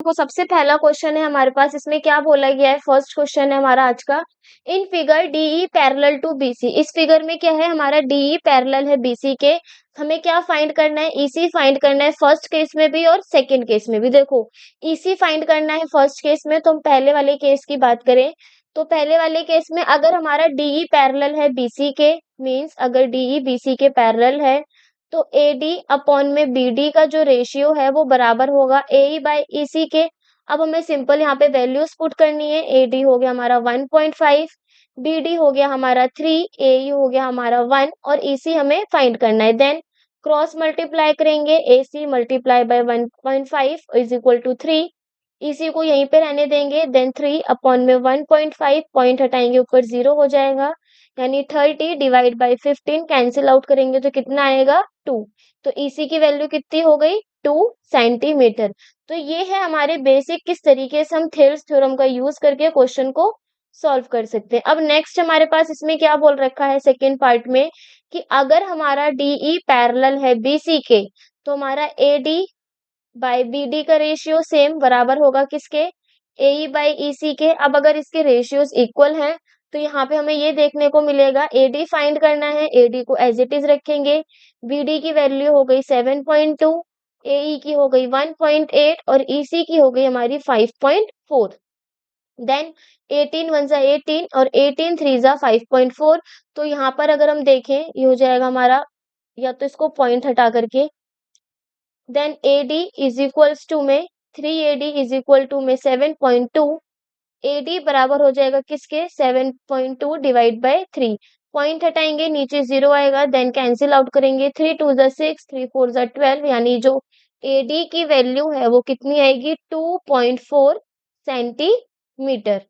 देखो सबसे पहला क्वेश्चन है हमारे पास, इसमें क्या बोला गया है, फर्स्ट क्वेश्चन है हमारा आज का। In figure DE parallel to BC, इस फिगर में क्या है हमारा डीई पैरेलल है बीसी के। हमें क्या फाइंड करना है, ईसी फाइंड करना है, फर्स्ट केस में भी और सेकंड केस में भी। देखो ईसी फाइंड करना है फर्स्ट केस में, तो हम पहले वाले केस की बात करें तो पहले वाले केस में अगर हमारा डीई पैरेलल है बीसी के, मींस अगर डीई बीसी के पैरेलल है, तो AD अपॉन में BD का जो रेशियो है वो बराबर होगा AE बाय EC के। अब हमें सिंपल यहाँ पे वैल्यूज पुट करनी है। AD हो गया हमारा 1.5, BD हो गया हमारा 3, AE हो गया हमारा 1 और EC हमें फाइंड करना है। देन क्रॉस मल्टीप्लाई करेंगे, AC multiply by 1.5 is equal to 3, EC को यहीं पे रहने देंगे। देन 3 अपॉन में 1.5, पॉइंट हटाएंगे ऊपर 0 हो जाएगा, यानी 30 डिवाइड बाय 15 कैंसिल आउट करेंगे तो कितना आएगा 2। तो EC की वैल्यू कितनी हो गई 2 सेंटीमीटर। तो ये है हमारे बेसिक किस तरीके से हम थेल्स थ्योरम का यूज करके क्वेश्चन को सॉल्व कर सकते हैं। अब नेक्स्ट हमारे पास इसमें क्या बोल रखा है सेकेंड पार्ट में कि अगर हमारा DE पैरेलल है BC के, तो हमारा AD बाय BD का रेशियो सेम बराबर होगा किसके, AE बाय EC के। अब अगर इसके रेशियोज इक्वल हैं तो यहाँ पे हमें ये देखने को मिलेगा, AD फाइंड करना है, AD को एज इट इज रखेंगे, BD की वैल्यू हो गई 7.2, AE की हो गई 1.8 और EC की हो गई हमारी 5.4। देन 18 वन जा 18 और 18 थ्री जा 5.4। तो यहाँ पर अगर हम देखें ये हो जाएगा हमारा, या तो इसको पॉइंट हटा करके, then AD is equals to में 3AD इज इक्वल टू में 7.2, AD बराबर हो जाएगा किसके 7.2 डिवाइड बाय 3, पॉइंट हटाएंगे नीचे 0 आएगा, देन कैंसिल आउट करेंगे, 3 2 जा 6, 3 4 जा 12, यानी जो AD की वैल्यू है वो कितनी आएगी 2.4 सेंटीमीटर।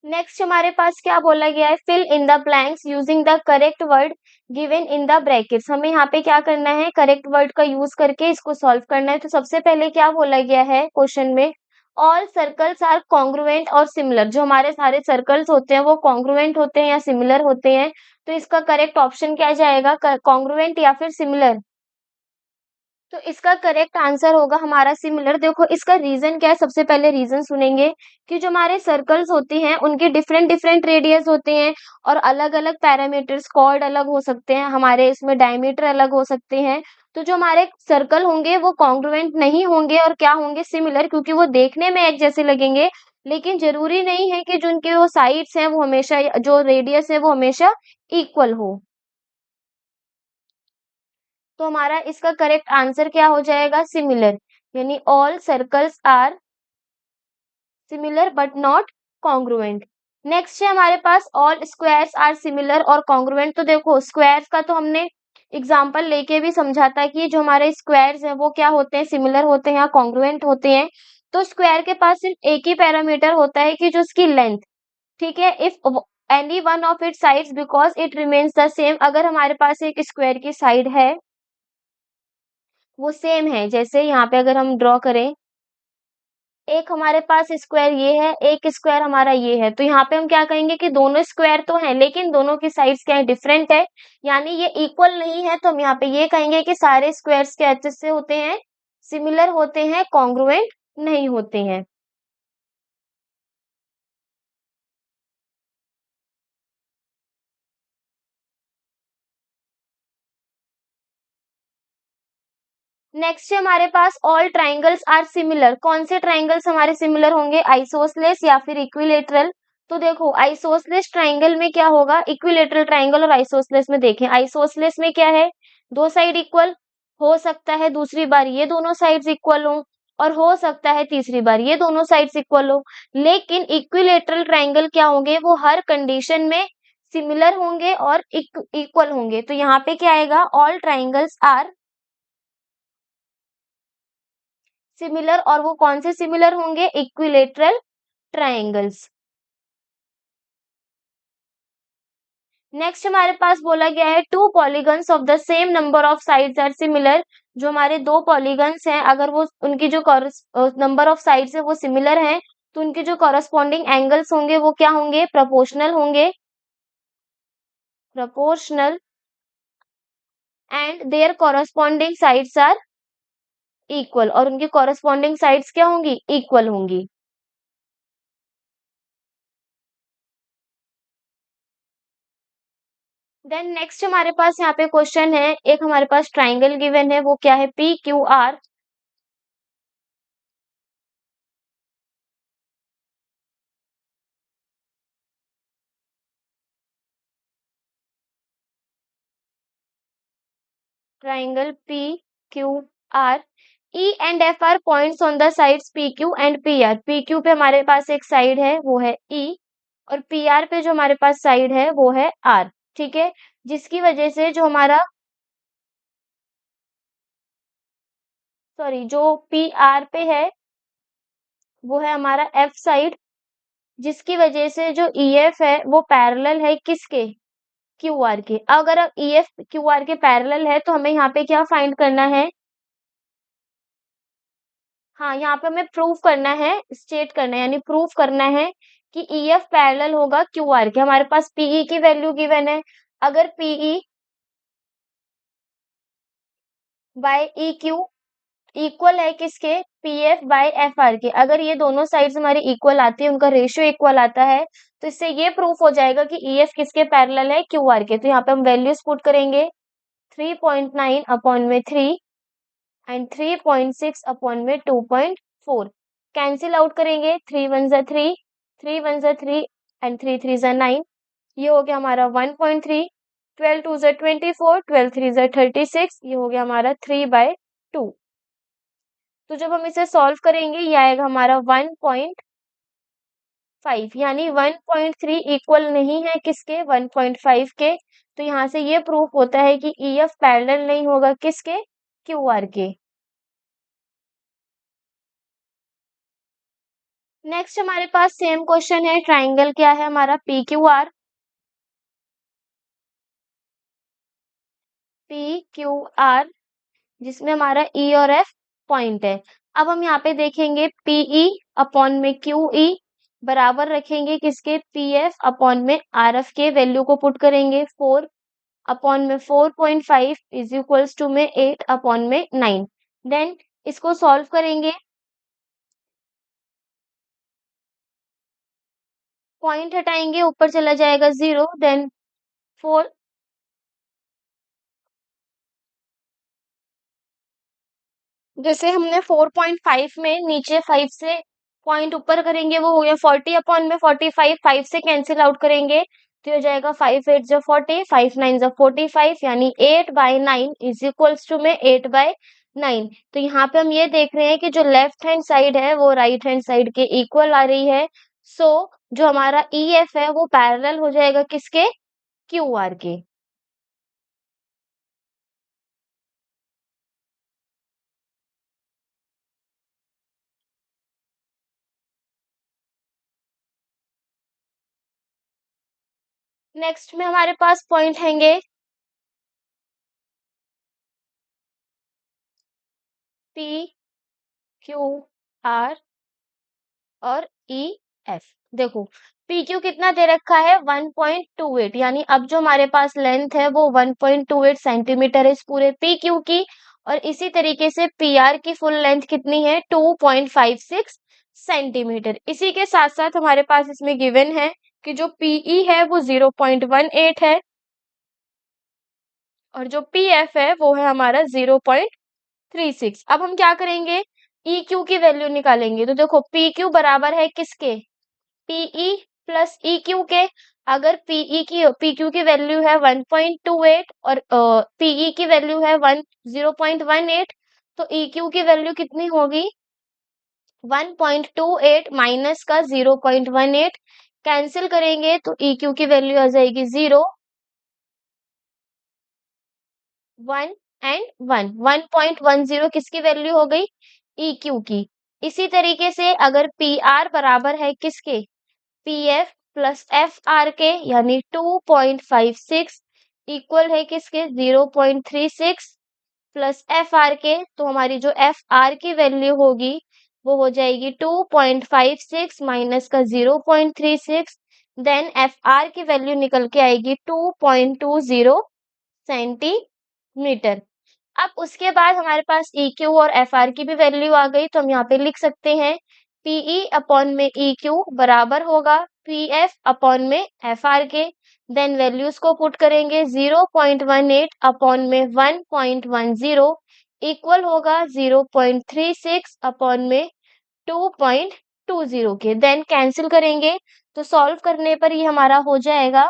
नेक्स्ट हमारे पास क्या बोला गया है, fill in the blanks using the correct word given in the brackets. हमें यहाँ पे क्या करना है, करेक्ट वर्ड का यूज करके इसको सॉल्व करना है। तो सबसे पहले क्या बोला गया है क्वेश्चन में, ऑल सर्कल्स आर कॉन्ग्रुएंट और सिमिलर। जो हमारे सारे सर्कल्स होते हैं वो कॉन्ग्रुएंट होते हैं या सिमिलर होते हैं। तो इसका करेक्ट ऑप्शन क्या जाएगा, कॉन्ग्रुएंट या फिर सिमिलर। तो इसका करेक्ट आंसर होगा हमारा सिमिलर। देखो इसका रीजन क्या है, सबसे पहले रीजन सुनेंगे कि जो हमारे सर्कल्स होती हैं उनके डिफरेंट डिफरेंट रेडियस होते हैं और अलग अलग पैरामीटर्स, कॉर्ड अलग हो सकते हैं, हमारे इसमें डायमीटर अलग हो सकते हैं। तो जो हमारे सर्कल होंगे वो कॉन्ग्रुएंट नहीं होंगे और क्या होंगे सिमिलर, क्योंकि वो देखने में एक जैसे लगेंगे, लेकिन जरूरी नहीं है कि जो उनके वो साइड्स हैं वो हमेशा, जो रेडियस है वो हमेशा इक्वल हो। तो हमारा इसका करेक्ट आंसर क्या हो जाएगा सिमिलर, यानी all circles are similar but not congruent. Next है हमारे पास ऑल स्क्वायर्स आर सिमिलर और कॉन्ग्रुएंट। तो देखो स्क्वायर्स का तो हमने एग्जांपल लेके भी समझा था कि जो हमारे स्क्वायर्स हैं वो क्या होते हैं, सिमिलर होते हैं या कॉन्ग्रुएंट होते हैं। तो स्क्वायर के पास सिर्फ एक ही पैरामीटर होता है कि जो उसकी लेंथ, ठीक है, if any one of it sides because it remains the same. अगर हमारे पास एक स्क्वायर की साइड है वो सेम है, जैसे यहाँ पे अगर हम ड्रॉ करें, एक हमारे पास स्क्वायर ये है, एक स्क्वायर हमारा ये है, तो यहाँ पे हम क्या कहेंगे कि दोनों स्क्वायर तो हैं लेकिन दोनों की साइड्स क्या है, डिफरेंट है, यानी ये इक्वल नहीं है। तो हम यहाँ पे ये कहेंगे कि सारे स्क्वायर्स क्या अच्छे से होते हैं, सिमिलर होते हैं, कॉन्ग्रुएंट नहीं होते हैं। नेक्स्ट है हमारे पास ऑल ट्राइंगल्स आर सिमिलर। कौन से ट्राइंगल्स हमारे सिमिलर होंगे, आइसोसलेस या फिर इक्विलेटरल। तो देखो आइसोसलेस ट्राइंगल में क्या होगा, इक्विलेटरल ट्राइंगल और आइसोसलेस में देखें, आइसोसलेस में क्या है, दो साइड इक्वल, हो सकता है दूसरी बार ये दोनों साइड्स इक्वल हो और हो सकता है तीसरी बार ये दोनों साइड्स इक्वल हो। लेकिन इक्विलेटरल ट्राइंगल क्या होंगे, वो हर कंडीशन में सिमिलर होंगे और इक्वल होंगे। तो यहाँ पे क्या आएगा, ऑल ट्राइंगल्स आर सिमिलर, और वो कौन से सिमिलर होंगे, इक्विलेटरल ट्रायंगल्स। नेक्स्ट हमारे पास बोला गया है two polygons of the same number of sides are similar. जो हमारे दो पॉलीगन्स हैं अगर वो उनकी जो नंबर ऑफ साइड्स है वो सिमिलर हैं, तो उनके जो कॉरस्पॉन्डिंग एंगल्स होंगे वो क्या होंगे, प्रपोर्शनल होंगे, proportional and their corresponding sides are equal, और उनकी कॉरस्पॉन्डिंग साइड्स क्या होंगी, इक्वल होंगी। देन नेक्स्ट हमारे पास यहाँ पे क्वेश्चन है, एक हमारे पास ट्राइंगल गिवन है, वो क्या है, P Q are. Triangle P Q are, E and F R points on the sides P Q and P R. P Q पे हमारे पास एक साइड है वो है ई, और पी आर पे जो हमारे पास साइड है वो है आर। ठीक है, जिसकी वजह से जो हमारा, सॉरी, जो पी आर पे है वो है हमारा एफ साइड, जिसकी वजह से जो ई एफ है वो पैरेलल है किसके, क्यू आर के। अगर ई एफ क्यू आर के पैरेलल है तो हमें यहाँ पे क्या फाइंड करना है, हाँ यहाँ पे हमें प्रूफ करना है, स्टेट करना है, यानी प्रूफ करना है कि ई एफ पैरेलल होगा क्यू आर के। हमारे पास पीई की वैल्यू गिवन है, अगर PE by E Q equal है किसके, P F by F R के, अगर ये दोनों साइड्स हमारी इक्वल आती है, उनका रेशियो इक्वल आता है, तो इससे ये प्रूफ हो जाएगा कि ई एफ किसके पैरेलल है, क्यू आर के। तो यहाँ पे हम वैल्यूज पुट करेंगे, 3.9 अपॉन में 3 एंड 3.6 अपॉन में 2.4, कैंसिल आउट करेंगे, 3 वन जा 3, 3 वन जा 3 एंड 3 3 जा 9, ये हो गया हमारा 1.3, 12 टू जा 24, 12 3 जा 36, ये हो गया हमारा 3/2। तो जब हम इसे सॉल्व करेंगे ये आएगा हमारा 1.5, यानी 1.3 इक्वल नहीं है किसके, 1.5 के। तो यहाँ से ये प्रूफ होता है कि ई एफ पैरेलल नहीं होगा किसके, क्यू आर के। नेक्स्ट हमारे पास सेम क्वेश्चन है, ट्राइंगल क्या है हमारा, P Q are, P Q are, जिसमें हमारा ई और एफ पॉइंट है। अब हम यहाँ पे देखेंगे पीई अपॉन में क्यू ई बराबर रखेंगे किसके, पी एफ अपॉन में आर एफ के, वैल्यू को पुट करेंगे, 4 अपॉन में 4.5 इज इक्वल्स टू में 8 अपॉन में 9। देन इसको सॉल्व करेंगे, पॉइंट हटाएंगे, ऊपर चला जाएगा 0, देन 4, जैसे हमने 4.5 में नीचे 5 से पॉइंट ऊपर करेंगे वो हो गया 40 अपॉन में 45, 5 से कैंसिल आउट करेंगे तो हो जाएगा 5 8 जो 40, 5 9 जो 45, यानी 8/9 इज इक्वल्स टू में 8/9। तो यहाँ पे हम ये देख रहे हैं कि जो लेफ्ट हैंड साइड है वो राइट हैंड साइड के इक्वल आ रही है। सो जो हमारा ई एफ है वो पैरेलल हो जाएगा किसके, क्यू आर के। नेक्स्ट में हमारे पास पॉइंट हैंगे पी क्यू आर और ई एफ। देखो पी क्यू कितना दे रखा है, 1.28, यानी अब जो हमारे पास लेंथ है वो 1.28 सेंटीमीटर है इस पूरे पी क्यू की, और इसी तरीके से पी आर की फुल लेंथ कितनी है, 2.56 सेंटीमीटर। इसी के साथ साथ हमारे पास इसमें गिवन है कि जो पीई है वो 0.18 है, और जो पी एफ है वो है हमारा 0.36। अब हम क्या करेंगे, ई क्यू की वैल्यू निकालेंगे। तो देखो पी क्यू बराबर है किसके, पीई प्लस ई क्यू के। अगर पी क्यू की वैल्यू है 1.28 और पीई की वैल्यू है 0.18, तो ई क्यू की वैल्यू कितनी होगी, 1.28 माइनस का 0.18, कैंसिल करेंगे तो ई क्यू की वैल्यू आ जाएगी 0, 1 एंड 1, 1.10 किसकी वैल्यू हो गई, ई क्यू की। इसी तरीके से अगर पी आर बराबर है किसके, P F plus F R के, यानी 2.56 इक्वल है किसके, 0.36 प्लस एफ आर के, तो हमारी जो एफ आर की वैल्यू होगी वो हो जाएगी 2.56 माइनस का 0.36, देन एफ आर की वैल्यू निकल के आएगी 2.20 सेंटीमीटर। मीटर। अब उसके बाद हमारे पास EQ और FR की भी वैल्यू आ गई, तो हम यहाँ पे लिख सकते हैं PE अपॉन में EQ बराबर होगा PF अपॉन में FR के। देन वैल्यूज को पुट करेंगे, 0.18 अपॉन में 1.10 इक्वल होगा 0.36 अपॉन में 2.20 के। देन कैंसिल करेंगे, तो सॉल्व करने पर ये हमारा हो जाएगा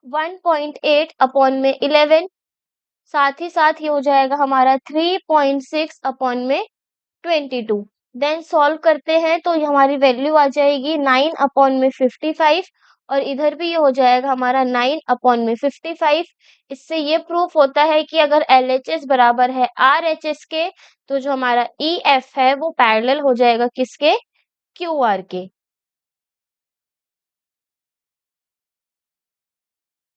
1.8 अपॉन में 11, साथ ही साथ ये हो जाएगा हमारा 3.6 अपॉन में 22। देन सॉल्व करते हैं तो ये हमारी वैल्यू आ जाएगी 9 अपॉन में 55, और इधर भी ये हो जाएगा हमारा 9 अपॉन में 55। इससे ये प्रूफ होता है कि अगर LHS बराबर है RHS के, तो जो हमारा EF है वो पैरेलल हो जाएगा किसके? QR के।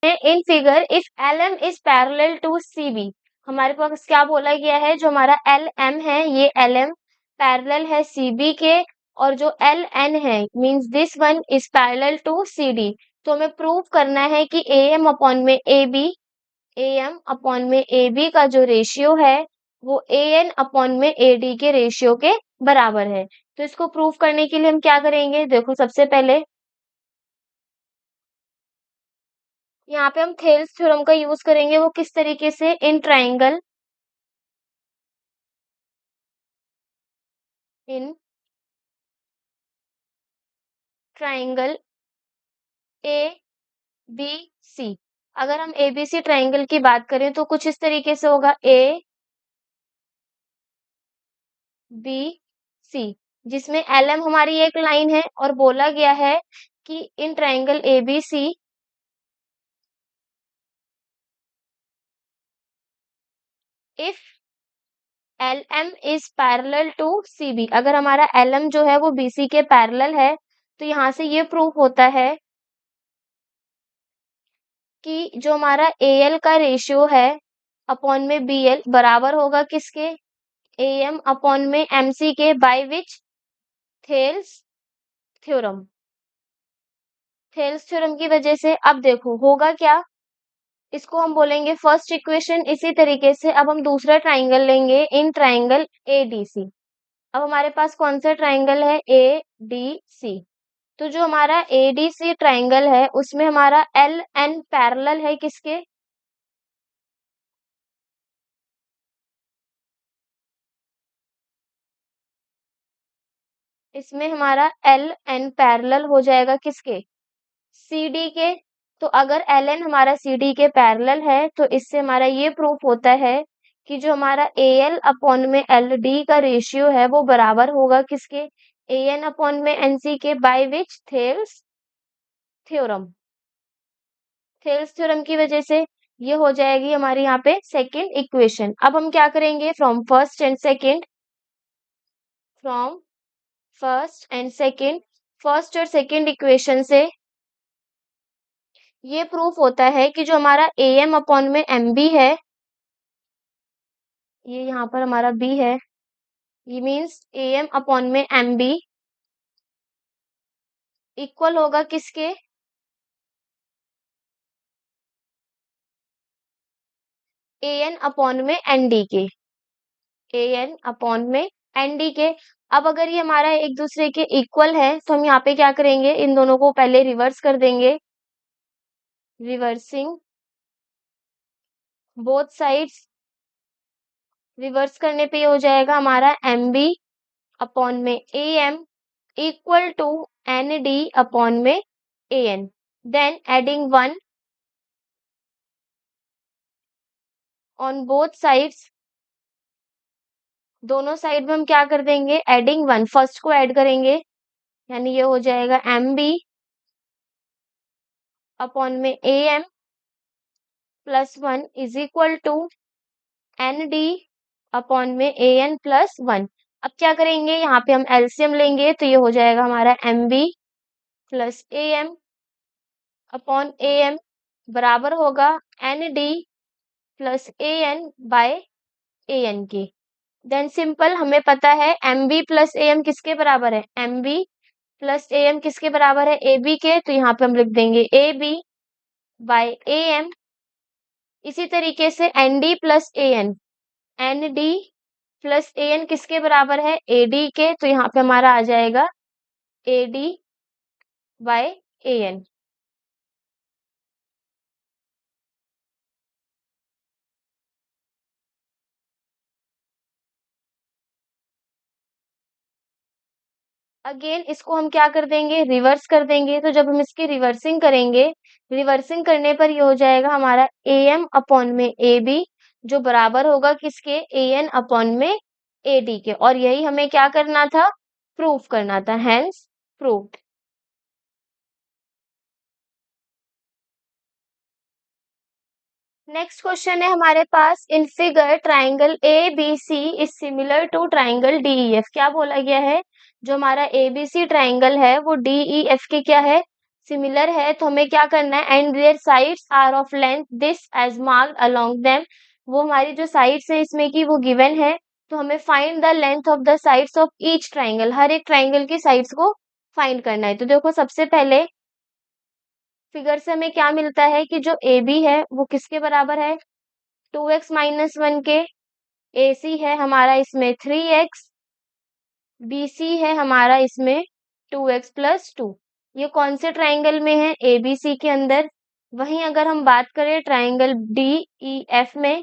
In figure if LM is parallel to CB, हमारे पास क्या बोला गया है, जो हमारा LM है ये LM पैरेलल है CB के, और जो LN है means this one is parallel to CD। तो हमें प्रूव करना है कि AM अपॉन में AB का जो रेशियो है वो AN अपॉन में AD के रेशियो के बराबर है। तो इसको प्रूव करने के लिए हम क्या करेंगे, देखो सबसे पहले यहाँ पे हम थेल्स थ्योरम का यूज करेंगे। वो किस तरीके से, इन ट्राइंगल ए बी सी। अगर हम ABC ट्राइंगल की बात करें तो कुछ इस तरीके से होगा ABC, जिसमें LM हमारी एक लाइन है, और बोला गया है कि in triangle ABC if LM is parallel to CB, अगर हमारा LM जो है वो BC के पैरेलल है, तो यहाँ से ये प्रूफ होता है कि जो हमारा AL का रेशियो है अपॉन में BL बराबर होगा किसके? AM अपॉन में MC के, by which? Thales theorem. Thales theorem की वजह से अब देखो होगा क्या, इसको हम बोलेंगे फर्स्ट इक्वेशन। इसी तरीके से अब हम दूसरा ट्राइंगल लेंगे, इन ट्राइंगल ADC। अब हमारे पास कौन सा ट्राइंगल है? ADC। तो जो हमारा ADC ट्राइंगल है उसमें हमारा LN पैरेलल है किसके? इसमें हमारा LN पैरेलल हो जाएगा किसके? CD के। तो अगर LN हमारा CD के पैरेलल है, तो इससे हमारा ये प्रूफ होता है कि जो हमारा AL अपॉन में LD का रेशियो है वो बराबर होगा किसके? AN अपॉन में NC के, by which? Thales theorem. Thales theorem की वजह से ये हो जाएगी हमारी यहाँ पे सेकंड इक्वेशन। अब हम क्या करेंगे, from first and second, first और सेकंड इक्वेशन से ये प्रूफ होता है कि जो हमारा AM अपॉन में MB है, ये यहाँ पर हमारा B है, ये मीन्स AM अपॉन में MB इक्वल होगा किसके? AN अपॉन में ND के। AN अपॉन में ND के। अब अगर ये हमारा एक दूसरे के इक्वल है, तो हम यहाँ पे क्या करेंगे, इन दोनों को पहले रिवर्स कर देंगे, रिवर्सिंग बोथ साइड्स। रिवर्स करने पे ये हो जाएगा हमारा MB अपॉन में AM equal to ND upon में AN। Then adding 1 on both sides, दोनों साइड में हम क्या कर देंगे, एडिंग 1, फर्स्ट को ऐड करेंगे, यानी ये हो जाएगा MB अपॉन में AM plus 1 is equal to ND upon में AN प्लस 1। अब क्या करेंगे, यहाँ पे हम एलसीएम लेंगे, तो ये हो जाएगा हमारा MB plus AM upon AM बराबर होगा ND plus AN by AN के। देन सिंपल, हमें पता है MB प्लस AM किसके बराबर है? MB प्लस AM किसके बराबर है? AB के। तो यहाँ पे हम लिख देंगे AB बाय ए एम। इसी तरीके से N D plus A N, N D plus A N किसके बराबर है, ए डी के। तो यहाँ पे हमारा आ जाएगा A D by A N. Again इसको हम क्या कर देंगे, रिवर्स कर देंगे। तो जब हम इसकी रिवर्सिंग करेंगे, रिवर्सिंग करने पर ये हो जाएगा हमारा ए एम अपॉन में ए बी, जो बराबर होगा किसके, ए एन अपॉन में ए डी के। और यही हमें क्या करना था, प्रूफ करना था, हेंस प्रूव्ड। नेक्स्ट क्वेश्चन है हमारे पास, in figure triangle A B C is similar to triangle D E F. क्या बोला गया है, जो हमारा ए बी सी ट्राइंगल है वो डी ई एफ के क्या है, सिमिलर है। तो हमें क्या करना है, and their sides are of length this as marked along them. वो हमारी जो साइड्स है इसमें की वो गिवन है। तो हमें find the length of the sides of each triangle, हर एक ट्राइंगल की साइड्स को फाइंड करना है। तो देखो सबसे पहले फिगर से हमें क्या मिलता है कि जो ए बी है वो किसके बराबर है, 2x-1 के। AC है हमारा इसमें 3x, BC है हमारा इसमें 2x+2। ये कौन से ट्राइंगल में है, ABC के अंदर। वहीं अगर हम बात करें ट्राइंगल DEF में,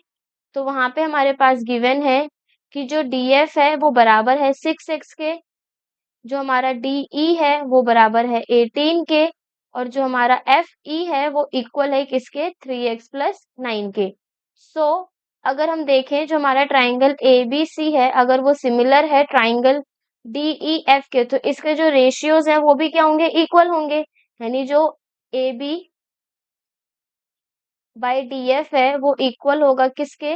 तो वहां पे हमारे पास गिवन है कि जो DF है वो बराबर है 6x के, जो हमारा DE है वो बराबर है 18 के, और जो हमारा FE है वो इक्वल है किसके, 3x+9 के। सो अगर हम देखें जो हमारा ट्राइंगल ए बी सी है, अगर वो सिमिलर है ट्राइंगल डी ई एफ के, तो इसके जो रेशियोज हैं वो भी क्या होंगे, इक्वल होंगे। यानी जो A B by D F है वो इक्वल होगा किसके,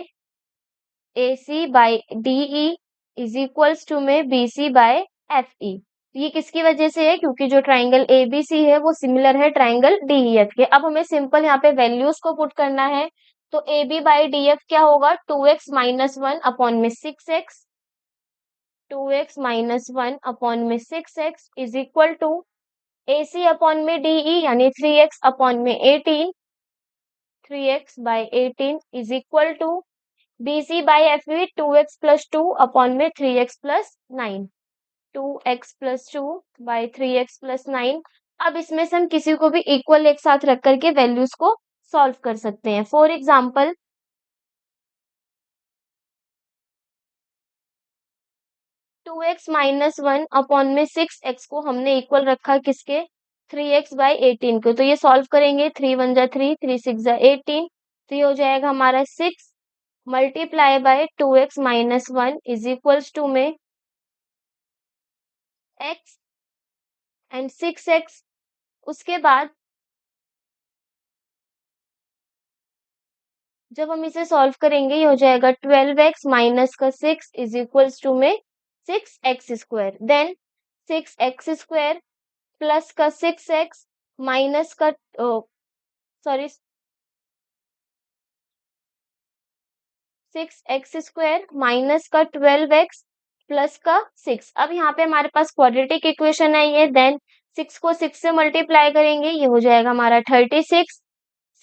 A C by D E is equals to में B C by F E. ये किसकी वजह से है, क्योंकि जो ट्राइंगल ए बी सी है वो सिमिलर है ट्राइंगल डी ई एफ के। अब हमें सिंपल यहाँ पे वैल्यूज को पुट करना है। तो A B by D F क्या होगा, 2x-1 अपॉन में 6x, 2x-1 अपॉन में 6x is equal to A C upon में डी ई यानी 3x अपॉन में 18, 3x by 18 is equal to B C by F V 2x+2 अपॉन में 3x+9, 2x+2 by 3x+9। अब इसमें से हम किसी को भी इक्वल एक साथ रख करके वैल्यूज को सॉल्व कर सकते हैं। फॉर एग्जाम्पल 2x-1 अपॉन में 6x को हमने इक्वल रखा किसके, 3x बाई 18 को। तो ये सॉल्व करेंगे, 3 1 जा 3, 3 6 जा 18। तो ये हो जाएगा हमारा 6 multiply by 2x-1 is equals to में x एंड 6x। उसके बाद जब हम इसे सॉल्व करेंगे ये हो जाएगा 12x माइनस का 6 इज इक्वल्स टू में 6x² देन 6x² प्लस का 6x माइनस का सॉरी 6x² माइनस का 12x प्लस का 6। अब यहाँ पे हमारे पास क्वाड्रेटिक इक्वेशन आई है, देन 6 को 6 से मल्टीप्लाई करेंगे, ये हो जाएगा हमारा 36।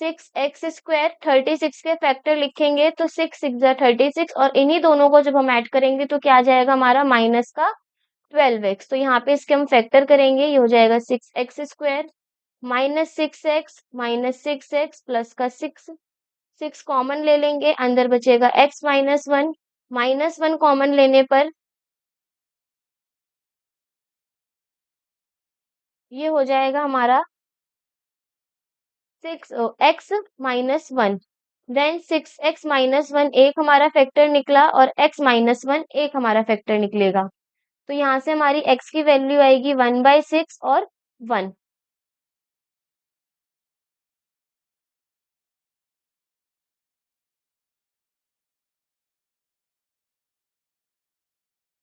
6x² 36 के फैक्टर लिखेंगे तो 6 6 जा 36, और इन्हीं दोनों को जब हम ऐड करेंगे तो क्या आ जाएगा हमारा माइनस का 12x। तो यहाँ पे इसके हम फैक्टर करेंगे, ये हो जाएगा 6x² माइनस 6x प्लस का 6, 6 कॉमन ले लेंगे, अंदर बचेगा x-1, -1 कॉमन लेने पर ये हो जाएगा हमारा 6x-1, देन 6x-1 एक हमारा फैक्टर निकला और x-1 एक हमारा फैक्टर निकलेगा। तो यहाँ से हमारी x की वैल्यू आएगी 1/6 और 1।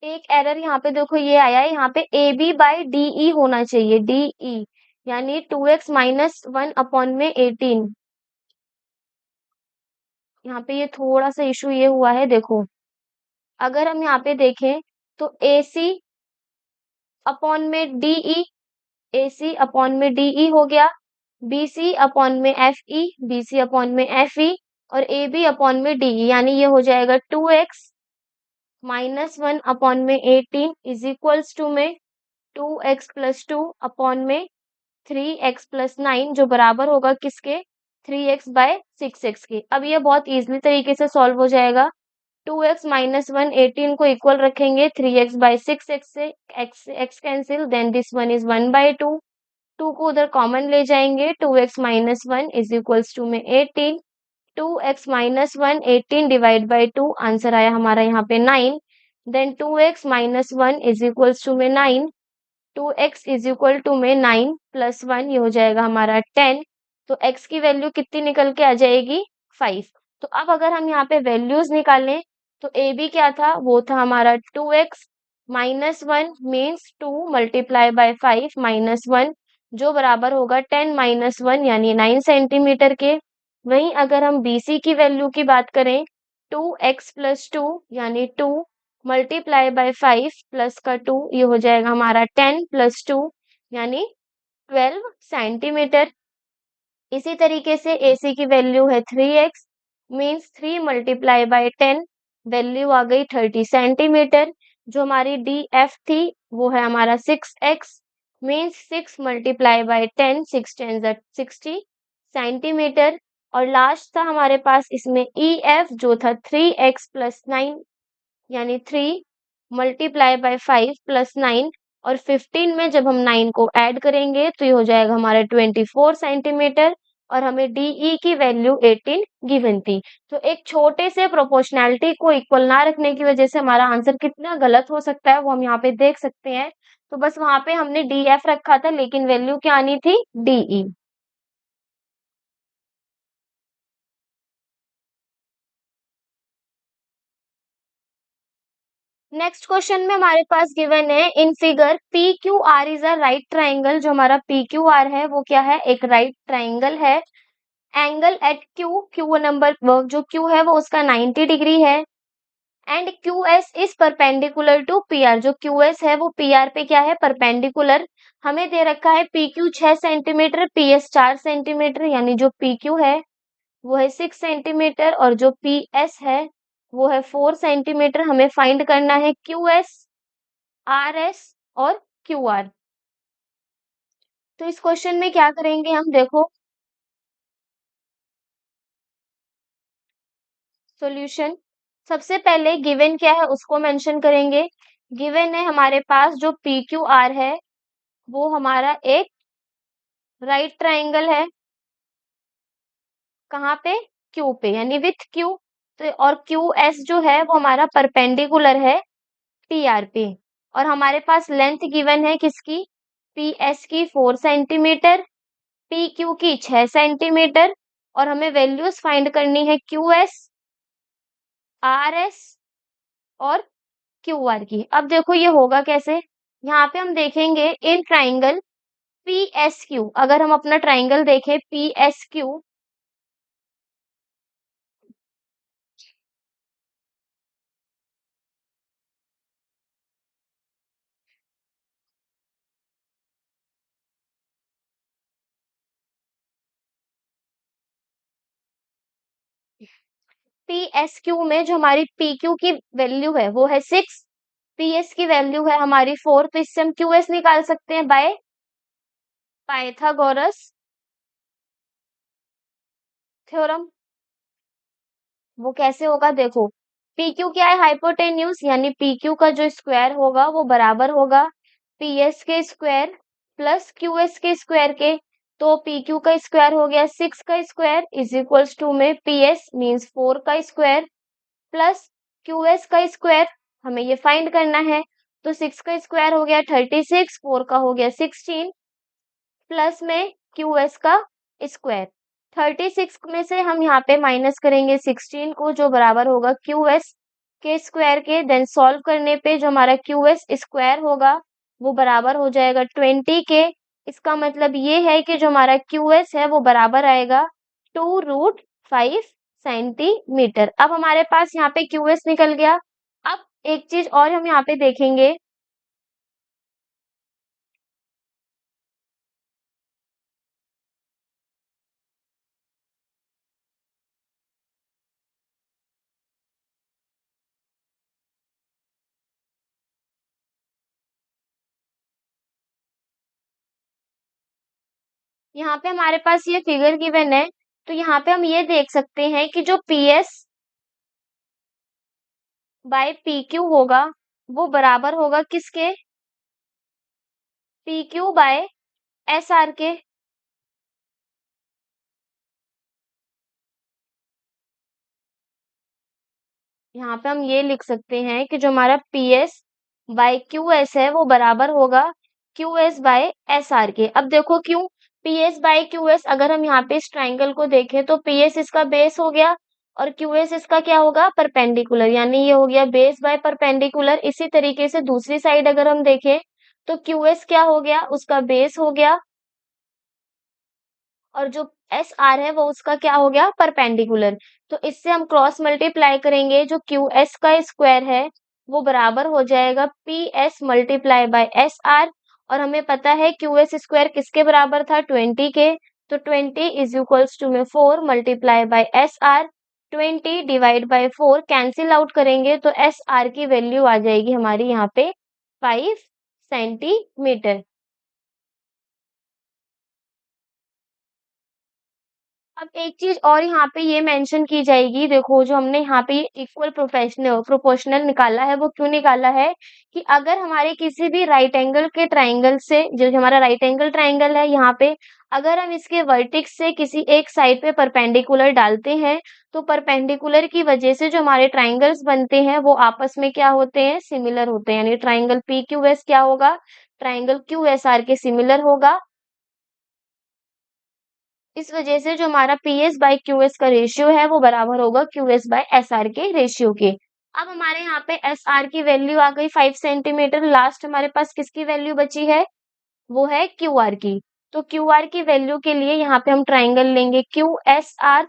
एक एरर यहाँ पे देखो ये आया है, यहाँ पे A B by D E होना चाहिए, डी ई यानी 2x-1 अपॉन में 18। यहाँ पे ये थोड़ा सा इशू ये हुआ है, देखो अगर हम यहाँ पे देखें तो ए सी अपॉन में डी ई, ए सी अपॉन में डी ई हो गया, BC अपॉन में FE, BC अपॉन में FE और AB अपॉन में DE, यानी ये हो जाएगा 2x माइनस 1 अपॉन में 18 इज इक्वल्स टू में 2x प्लस 2 अपॉन में 3x प्लस 9, जो बराबर होगा किसके, 3x बाय 6x के। अब ये बहुत इजीली तरीके से सॉल्व हो जाएगा। 2x माइनस 1 18 को इक्वल रखेंगे 3x बाय 6x से, x cancel, then this one is 1 by 2, 2 को उधर कॉमन ले जाएंगे, 2x minus 1 is equals to में 18, 2x minus 1 18 divide by 2, answer आया हमारा यहाँ पे 9, then 2x minus 1 is equals to में 9, 2x इज इक्वल टू में 9 प्लस 1, ये हो जाएगा हमारा 10, तो x की वैल्यू कितनी निकल के आ जाएगी, 5। तो अब अगर हम यहाँ पे वैल्यूज निकालें तो ए बी क्या था, वो था हमारा 2x minus 1 means 2 multiply by 5 minus 1, जो बराबर होगा 10 माइनस 1 यानी 9 सेंटीमीटर के। वहीं अगर हम BC की वैल्यू की बात करें, 2x प्लस 2 यानी 2 मल्टीप्लाई बाय 5 प्लस का 2, ये हो जाएगा हमारा 10 प्लस 2 यानी 12 सेंटीमीटर। इसी तरीके से AC की वैल्यू है 3x means 3 multiply by 10, value आ गई 30 सेंटीमीटर। जो हमारी DF थी वो है हमारा 6x means 6 multiply by 10, 6 10 60 centimetre. और लास्ट था हमारे पास इसमें EF जो था 3x प्लस 9 यानी 3 मल्टीप्लाई बाय 5 प्लस 9, और 15 में जब हम 9 को ऐड करेंगे तो ये हो जाएगा हमारा 24 सेंटीमीटर, और हमें DE की वैल्यू 18 गिवन थी। तो एक छोटे से प्रोपोर्शनैलिटी को इक्वल ना रखने की वजह से हमारा आंसर कितना गलत हो सकता है वो हम यहाँ पे देख सकते हैं। तो बस वहां पे हमने DF रखा था लेकिन वैल्यू क्या आनी थी, DE। नेक्स्ट क्वेश्चन में हमारे पास गिवन है in figure P Q R is a right triangle. जो हमारा पी क्यू आर है वो क्या है, एक राइट ट्राइंगल है। Angle at Q, Q number जो क्यू है वो उसका 90 डिग्री है, and Q S is perpendicular to P R. जो क्यू एस है वो पी आर पे क्या है, परपेंडिकुलर। हमें दे रखा है P Q 6 centimetre, P S 4 centimetre, यानी जो पी क्यू है वो है 6 सेंटीमीटर और जो पी एस है वो है 4 सेंटीमीटर। हमें फाइंड करना है क्यू एस, आर एस और क्यू आर। तो इस क्वेश्चन में क्या करेंगे हम, देखो सॉल्यूशन। सबसे पहले गिवन क्या है उसको मेंशन करेंगे। गिवन है हमारे पास जो पी क्यू आर है वो हमारा एक राइट ट्राइंगल है। कहाँ पे, क्यू पे, यानी विथ क्यू। तो और क्यू एस जो है वो हमारा परपेंडिकुलर है पी आर पे। और हमारे पास लेंथ गिवन है किसकी, पी एस की 4 सेंटीमीटर, पी क्यू की 6 सेंटीमीटर, और हमें वैल्यूज फाइंड करनी है क्यू एस, आर एस और क्यू आर की। अब देखो ये होगा कैसे, यहाँ पे हम देखेंगे in triangle P S Q. अगर हम अपना ट्राइंगल देखें P S Q, P S Q में जो हमारी पी क्यू की वैल्यू है वो है 6, पी एस की वैल्यू है हमारी 4, तो इससे हम क्यू एस निकाल सकते हैं बाय पाइथागोरस थ्योरम। वो कैसे होगा, देखो पी क्यू क्या है, हाइपोटेन्यूज, यानी पी क्यू का जो स्क्वायर होगा वो बराबर होगा पी एस के स्क्वायर प्लस क्यू एस के स्क्वायर के। तो पी क्यू का स्क्वायर हो गया 6 का स्क्वायर इज इक्वल्स टू में पी एस मीन्स 4 का स्क्वायर प्लस क्यू एस का स्क्वायर, हमें ये फाइंड करना है। तो 6 का स्क्वायर हो गया 36, 4 का हो गया 16 प्लस में क्यू एस का स्क्वायर। 36 में से हम यहाँ पे माइनस करेंगे 16 को, जो बराबर होगा क्यू एस के स्क्वायर के। देन सॉल्व करने पे जो हमारा क्यू एस स्क्वायर होगा वो बराबर हो जाएगा 20 के। इसका मतलब ये है कि जो हमारा क्यू एस है वो बराबर आएगा 2√5 सेंटीमीटर। अब हमारे पास यहाँ पे क्यू एस निकल गया। अब एक चीज और हम यहाँ पे देखेंगे, यहाँ पे हमारे पास ये फिगर गिवन है, तो यहाँ पे हम ये देख सकते हैं कि जो PS बाय PQ होगा, वो बराबर होगा किसके? PQ बाय SR के। यहाँ पे हम ये लिख सकते हैं कि जो हमारा PS बाय QS है वो बराबर होगा QS बाय SR के। अब देखो क्यों? PS बाय QS अगर हम यहाँ पे इस ट्राइंगल को देखें तो PS इसका बेस हो गया और QS इसका क्या होगा? परपेंडिकुलर, यानी ये हो गया बेस बाय परपेंडिकुलर। इसी तरीके से दूसरी साइड अगर हम देखें तो QS क्या हो गया? उसका बेस हो गया और जो एस आर है वो उसका क्या हो गया? परपेंडिकुलर। तो इससे हम क्रॉस मल्टीप्लाई करेंगे, जो क्यू एस का स्क्वायर है वो बराबर हो जाएगा P S multiply by S R. और हमें पता है क्यू एस स्क्वायर किसके बराबर था? 20 के। तो 20 इज इक्वल्स टू में 4 multiply by S R. 20 divide by 4 cancel out करेंगे तो एस आर की वैल्यू आ जाएगी हमारी यहाँ पे 5 सेंटीमीटर। अब एक चीज और यहाँ पे ये मेंशन की जाएगी, देखो जो हमने यहाँ पे इक्वल प्रोफेशनल प्रोपोर्शनल निकाला है वो क्यों निकाला है कि अगर हमारे किसी भी राइट एंगल के ट्राइंगल से, जो हमारा राइट एंगल ट्राइंगल है यहाँ पे, अगर हम इसके वर्टेक्स से किसी एक साइड पे परपेंडिकुलर डालते हैं तो परपेंडिकुलर की वजह से जो हमारे ट्राइंगल्स बनते हैं वो आपस में क्या होते हैं? सिमिलर होते हैं। यानी ट्राइंगल पी क्यू एस क्या होगा? ट्राइंगल क्यू एस आर के सिमिलर होगा। इस वजह से जो हमारा PS बाय QS का रेशियो है वो बराबर होगा QS बाय SR के रेशियो के। अब हमारे यहाँ पे SR की वैल्यू आ गई 5 सेंटीमीटर। लास्ट हमारे पास किसकी वैल्यू बची है? वो है QR की। तो QR की वैल्यू के लिए यहाँ पे हम ट्राइंगल लेंगे QSR।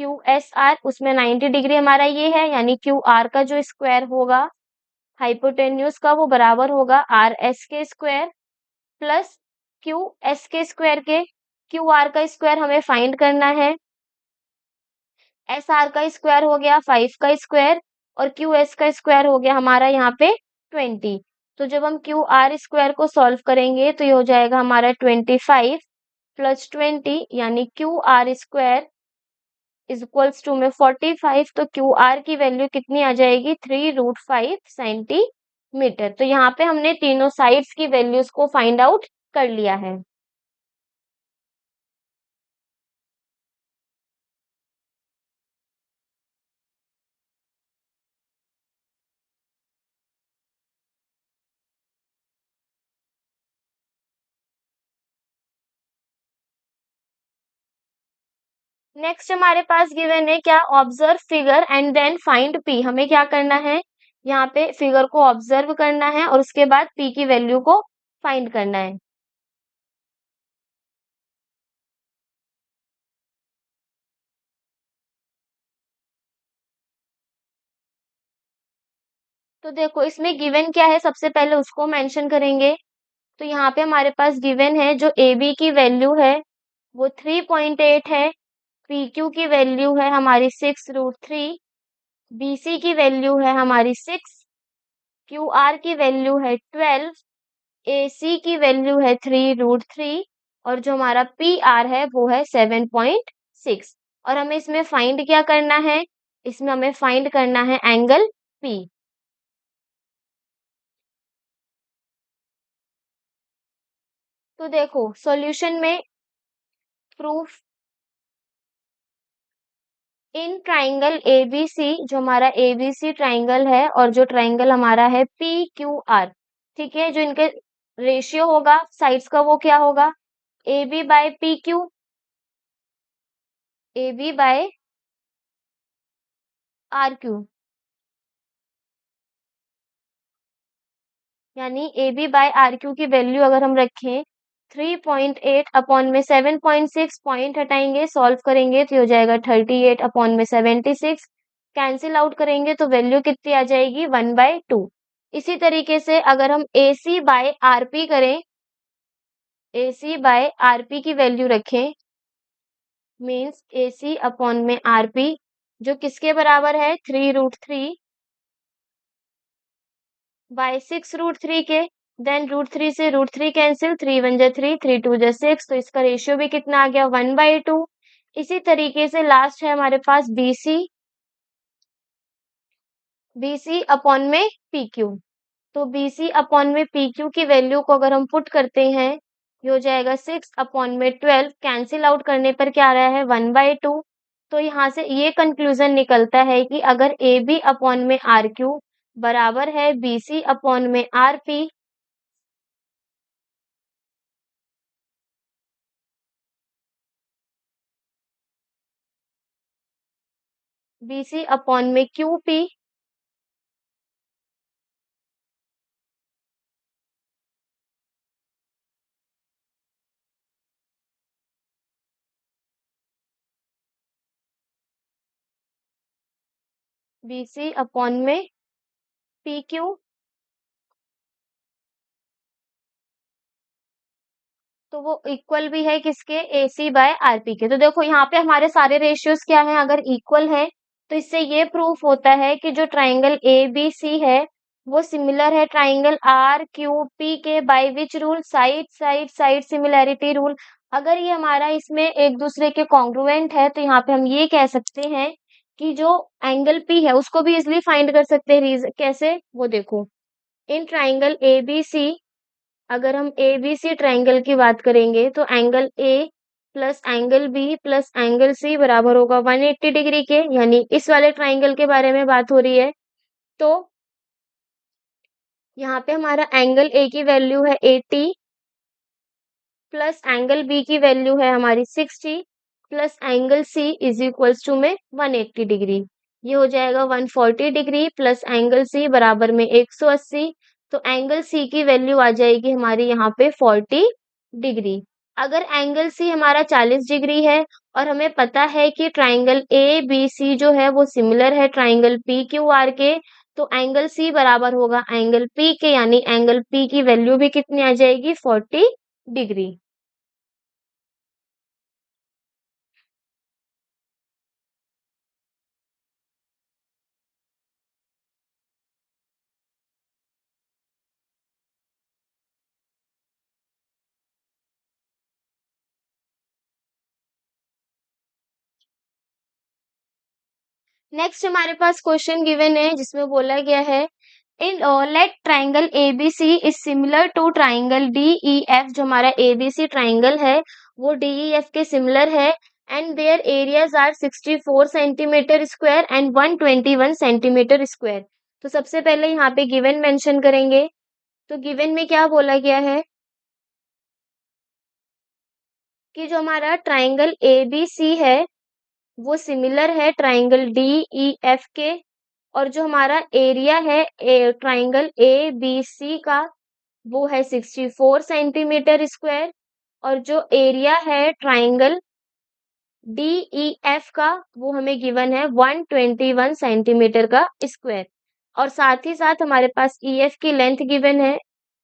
QSR उसमें 90 डिग्री हमारा ये है, यानी QR का जो स्क्वायर होगा हाइपोटेन्यूज का वो बराबर होगा RS के स्क्वायर प्लस QS के स्क्वायर के। QR का स्क्वायर हमें फाइंड करना है। SR का स्क्वायर हो गया 5 का स्क्वायर और QS का स्क्वायर हो गया हमारा यहाँ पे 20। तो जब हम QR स्क्वायर को सॉल्व करेंगे तो ये हो जाएगा हमारा 25 प्लस 20, यानी QR square is equals to में 45। तो QR की वैल्यू कितनी आ जाएगी? 3√5 सेंटीमीटर। तो यहाँ पे हमने तीनों साइड्स की वैल्यूज को फाइंड आउट कर लिया है। नेक्स्ट हमारे पास गिवन है क्या? Observe figure and then find P. हमें क्या करना है? यहाँ पे फिगर को ऑब्जर्व करना है और उसके बाद पी की वैल्यू को फाइंड करना है। तो देखो इसमें गिवन क्या है, सबसे पहले उसको मेंशन करेंगे। तो यहाँ पे हमारे पास गिवन है जो ए बी की वैल्यू है वो 3.8 है, पी क्यू की वैल्यू है हमारी 6√3, बी सी की वैल्यू है हमारी 6, क्यू आर की वैल्यू है 12, AC की वैल्यू है 3√3 और जो हमारा PR है वो है 7.6। और हमें इसमें फाइंड क्या करना है? इसमें हमें फाइंड करना है एंगल P। तो देखो सॉल्यूशन में प्रूफ इन ट्राइंगल ABC, जो हमारा ABC ट्राइंगल है और जो ट्राइंगल हमारा है PQR, ठीक है, जो इनके रेशियो होगा साइड्स का वो क्या होगा? AB by PQ, AB by RQ, यानी AB बाय RQ की वैल्यू अगर हम रखें 3.8 अपॉन में 7.6, पॉइंट हटाएंगे सॉल्व करेंगे तो ये हो जाएगा 38 अपॉन में 76, कैंसिल आउट करेंगे तो वैल्यू कितनी आ जाएगी? 1/2। इसी तरीके से अगर हम AC बाय RP करें, AC बाय RP की वैल्यू रखें, मीन्स AC अपॉन में RP जो किसके बराबर है? 3√3 बाय 6√3 के, देन √3 से √3 कैंसिल, 3 1 जा 3, 3 2 जा 6, तो इसका रेशियो भी कितना आ गया 1/2। इसी तरीके से लास्ट है हमारे पास BC अपॉन में PQ। तो BC अपॉन में PQ की वैल्यू को अगर हम पुट करते हैं, ये हो जाएगा 6 अपॉन में 12, कैंसिल आउट करने पर क्या आ रहा है 1/2। तो यहाँ से ये कंक्लूजन निकलता है कि अगर AB अपॉन में RQ बराबर है BC अपॉन में RP, BC अपॉन में QP, BC अपॉन में PQ, तो वो इक्वल भी है किसके AC/RP के। तो देखो यहाँ पे हमारे सारे रेशियोज क्या हैं, अगर इक्वल है तो इससे ये प्रूफ होता है कि जो ट्राइंगल ABC है वो सिमिलर है ट्राइंगल RQP के, by which rule, side side side similarity rule. अगर ये हमारा इसमें एक दूसरे के कॉन्ग्रुएंट है तो यहाँ पे हम ये कह सकते हैं कि जो एंगल P है उसको भी इजिली फाइंड कर सकते हैं। रीजन कैसे, वो देखो, इन ट्राइंगल ABC, अगर हम ABC ट्राइंगल की बात करेंगे तो angle A plus angle B plus angle C बराबर होगा 180 डिग्री के, यानी इस वाले ट्राइंगल के बारे में बात हो रही है। तो यहाँ पे हमारा एंगल A की वैल्यू है 80 प्लस एंगल B की वैल्यू है हमारी 60 plus angle C is equals to में 180 डिग्री। ये हो जाएगा 140 डिग्री प्लस एंगल C बराबर में 180। तो एंगल C की वैल्यू आ जाएगी हमारी यहाँ पे 40 डिग्री। अगर एंगल C हमारा 40 डिग्री है और हमें पता है कि ट्राइंगल ABC जो है वो सिमिलर है ट्राइंगल PQR के, तो एंगल C बराबर होगा एंगल P के, यानी एंगल P की वैल्यू भी कितनी आ जाएगी 40 डिग्री। नेक्स्ट हमारे पास क्वेश्चन गिवन है जिसमें बोला गया है in let triangle ABC is similar to triangle DEF. जो हमारा एबीसी ट्राइंगल है वो डीईएफ के सिमिलर है and their areas are 64 centimetre square and 121 centimetre square. तो सबसे पहले यहाँ पे गिवन मेंशन करेंगे। तो गिवन में क्या बोला गया है कि जो हमारा ट्राइंगल एबीसी है वो सिमिलर है ट्राइंगल डीईएफ के, और जो हमारा एरिया है ट्राइंगल ए बी सी का वो है 64 सेंटीमीटर स्क्वायर, और जो एरिया है ट्राइंगल डी ई एफ का वो हमें गिवन है 121 सेंटीमीटर का स्क्वायर। और साथ ही साथ हमारे पास ई एफ की लेंथ गिवन है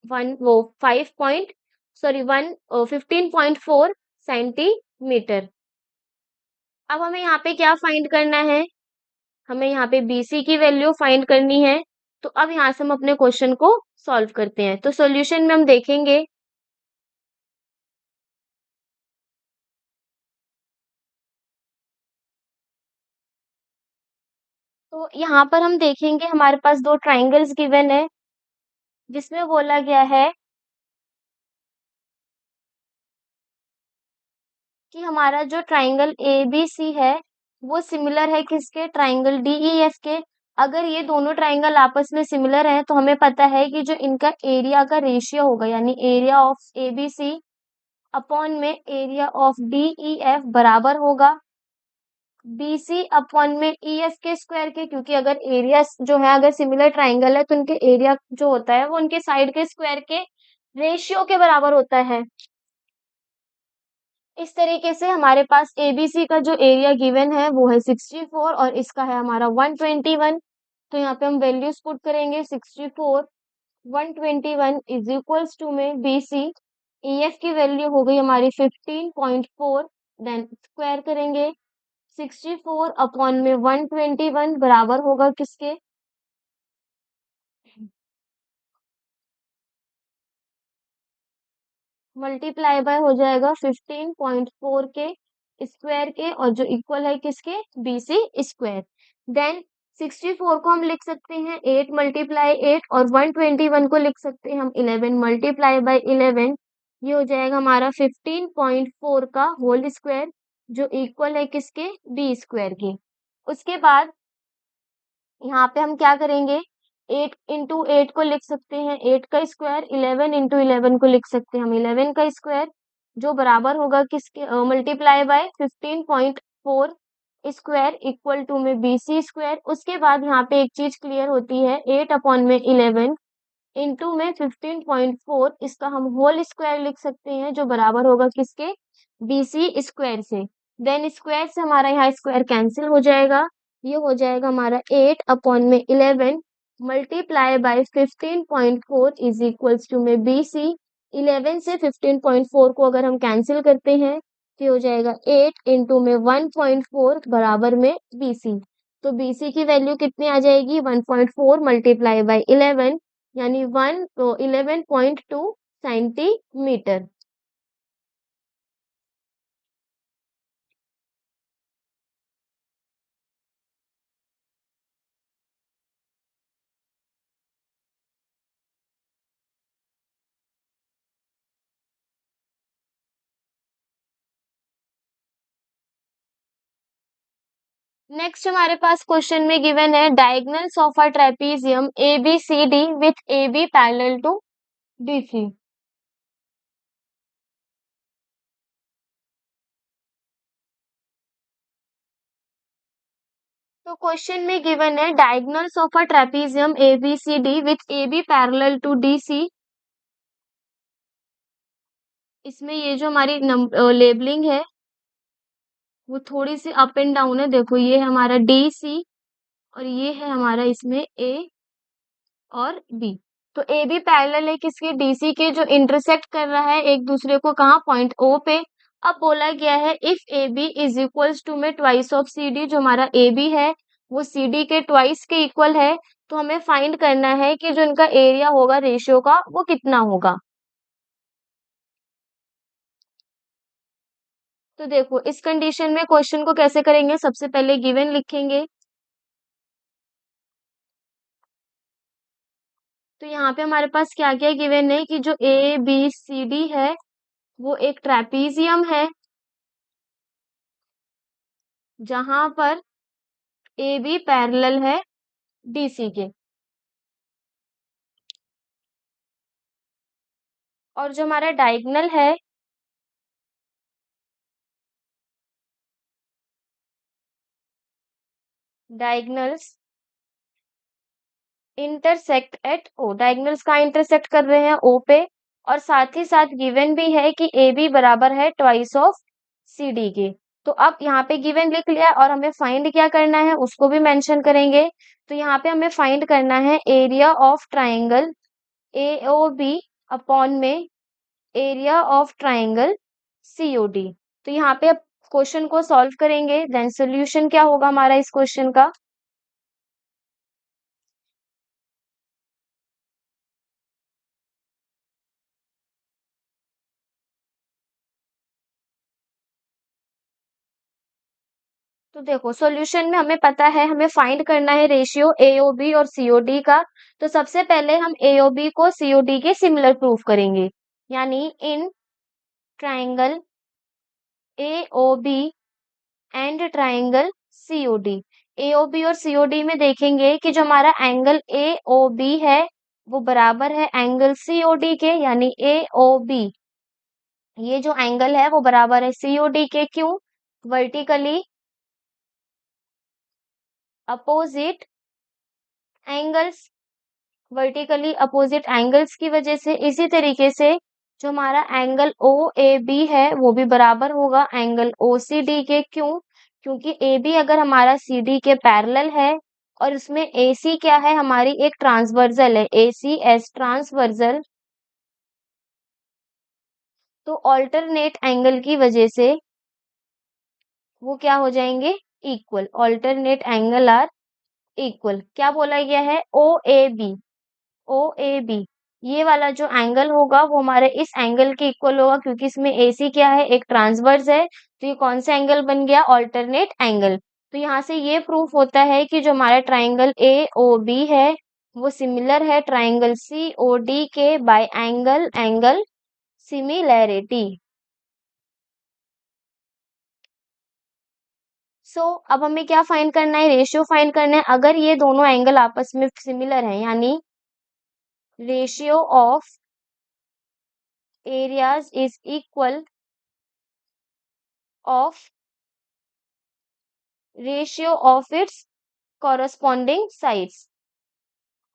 वन वो 15.4 सेंटीमीटर। अब हमें यहाँ पे क्या फाइंड करना है, हमें यहाँ पे BC की वैल्यू फाइंड करनी है। तो अब यहाँ से हम अपने क्वेश्चन को सॉल्व करते हैं। तो सॉल्यूशन में हम देखेंगे, तो यहाँ पर हम देखेंगे हमारे पास दो ट्राइंगल्स गिवन है जिसमें बोला गया है कि हमारा जो ट्राइंगल ABC है वो सिमिलर है किसके, ट्राइंगल DEF के। अगर ये दोनों ट्राइंगल आपस में सिमिलर हैं तो हमें पता है कि जो इनका एरिया का रेशियो होगा, यानी एरिया ऑफ ABC अपॉन में एरिया ऑफ DEF बराबर होगा BC अपॉन में EF के स्क्वायर के। क्योंकि अगर एरिया जो है अगर सिमिलर ट्राइंगल है तो उनके एरिया जो होता है वो उनके साइड के स्क्वायर के रेशियो के बराबर होता है। इस तरीके से हमारे पास ABC का जो एरिया गिवन है वो है 64 और इसका है हमारा 121। तो यहाँ पे हम वैल्यूज पुट करेंगे 64 121 इज इक्वल्स टू में BC, EF की वैल्यू हो गई हमारी 15.4, देन स्क्वायर करेंगे 64 अपॉन में 121 बराबर होगा किसके मल्टीप्लाई बाय हो जाएगा 15.4 के स्क्वायर के, और जो इक्वल है किसके, BC स्क्वायर। देन 64 को हम लिख सकते हैं 8 मल्टीप्लाई 8, और 121 को लिख सकते हैं हम 11 मल्टीप्लाई बाय 11। ये हो जाएगा हमारा 15.4 का होल स्क्वायर, जो इक्वल है किसके, B स्क्वायर के। उसके बाद यहाँ पे हम क्या करेंगे, 8 इंटू 8 को लिख सकते हैं 8 का स्क्वायर, 11 इंटू 11 को लिख सकते हैं हम 11 का स्क्वायर, जो बराबर होगा किसके, multiply by 15.4 square equal to में BC स्क्वायर। उसके बाद यहाँ पे एक चीज क्लियर होती है, 8 अपॉन में 11 इंटू में 15.4, इसका हम होल स्क्वायर लिख सकते हैं, जो बराबर होगा किसके, BC स्क्वायर से। देन स्क्वायर से हमारा यहाँ स्क्वायर कैंसिल हो जाएगा, ये हो जाएगा हमारा 8 अपॉन में 11 multiply by 15.4 is equals to में BC। 11 से 15.4 को अगर हम कैंसिल करते हैं तो ये हो जाएगा 8 इंटू में 1.4 बराबर में BC। तो BC की वैल्यू कितनी आ जाएगी, 1.4 मल्टीप्लाई बाय 11, यानी 11.2 सेंटीमीटर। नेक्स्ट हमारे पास क्वेश्चन में गिवन है diagonals of a trapezium ABCD with AB parallel to DC। तो क्वेश्चन में गिवन है diagonals of a trapezium ABCD with AB parallel to DC। इसमें ये जो हमारी लेबलिंग है वो थोड़ी सी अप एंड डाउन है। देखो ये है हमारा DC, और ये है हमारा इसमें A और B। तो ए बी पैरेलल है किसके, डीसी के, जो इंटरसेक्ट कर रहा है एक दूसरे को कहाँ, पॉइंट O पे। अब बोला गया है if A B is equals to में ट्वाइस ऑफ सी डी, जो हमारा ए बी है वो सी डी के ट्वाइस के इक्वल है, तो हमें फाइंड करना है कि जो इनका एरिया होगा रेशियो का वो कितना होगा। तो देखो इस कंडीशन में क्वेश्चन को कैसे करेंगे, सबसे पहले गिवन लिखेंगे। तो यहाँ पे हमारे पास क्या क्या गिवन है कि जो ए बी सी डी है वो एक ट्रेपीजियम है, जहां पर ए बी पैरेलल है डीसी के, और जो हमारा डायगोनल है diagonals intersect at O, diagonals का इंटरसेक्ट कर रहे हैं ओ पे, और साथ ही साथ गिवन भी है कि ए बी बराबर है ट्वाइस ऑफ सी डी के। तो अब यहाँ पे गिवन लिख लिया, और हमें फाइंड क्या करना है उसको भी मेंशन करेंगे। तो यहाँ पे हमें फाइंड करना है area of triangle AOB upon में एरिया ऑफ ट्राइंगल COD। तो यहाँ पे अब क्वेश्चन को सॉल्व करेंगे, देन सोल्यूशन क्या होगा हमारा इस क्वेश्चन का। तो देखो सॉल्यूशन में हमें पता है, हमें फाइंड करना है रेशियो AOB और COD का। तो सबसे पहले हम AOB को COD के सिमिलर प्रूफ करेंगे, यानी in triangle AOB and triangle COD। AOB और COD में देखेंगे कि जो हमारा एंगल AOB है वो बराबर है एंगल COD के, यानी AOB ये जो एंगल है वो बराबर है COD के। क्यों, vertically opposite angles, vertically opposite angles की वजह से। इसी तरीके से जो हमारा एंगल OAB है वो भी बराबर होगा एंगल OCD के। क्यों, क्योंकि AB अगर हमारा CD के पैरेलल है, और इसमें AC क्या है, हमारी एक ट्रांसवर्जल है, ACS ट्रांसवर्जल, तो ऑल्टरनेट एंगल की वजह से वो क्या हो जाएंगे, equal. Alternate angle are equal. क्या बोला गया है, ओ ए बी ये वाला जो एंगल होगा वो हमारे इस एंगल के इक्वल होगा, क्योंकि इसमें AC क्या है, एक ट्रांसवर्स है, तो ये कौन सा एंगल बन गया, ऑल्टरनेट एंगल। तो यहाँ से ये प्रूफ होता है कि जो हमारा ट्राइंगल AOB है वो सिमिलर है ट्राइंगल COD के बाय एंगल एंगल सिमिलैरिटी। अब हमें क्या फाइंड करना है, रेशियो फाइंड करना है। अगर ये दोनों एंगल आपस में सिमिलर हैं, यानी ratio of areas is equal of ratio of its corresponding sides.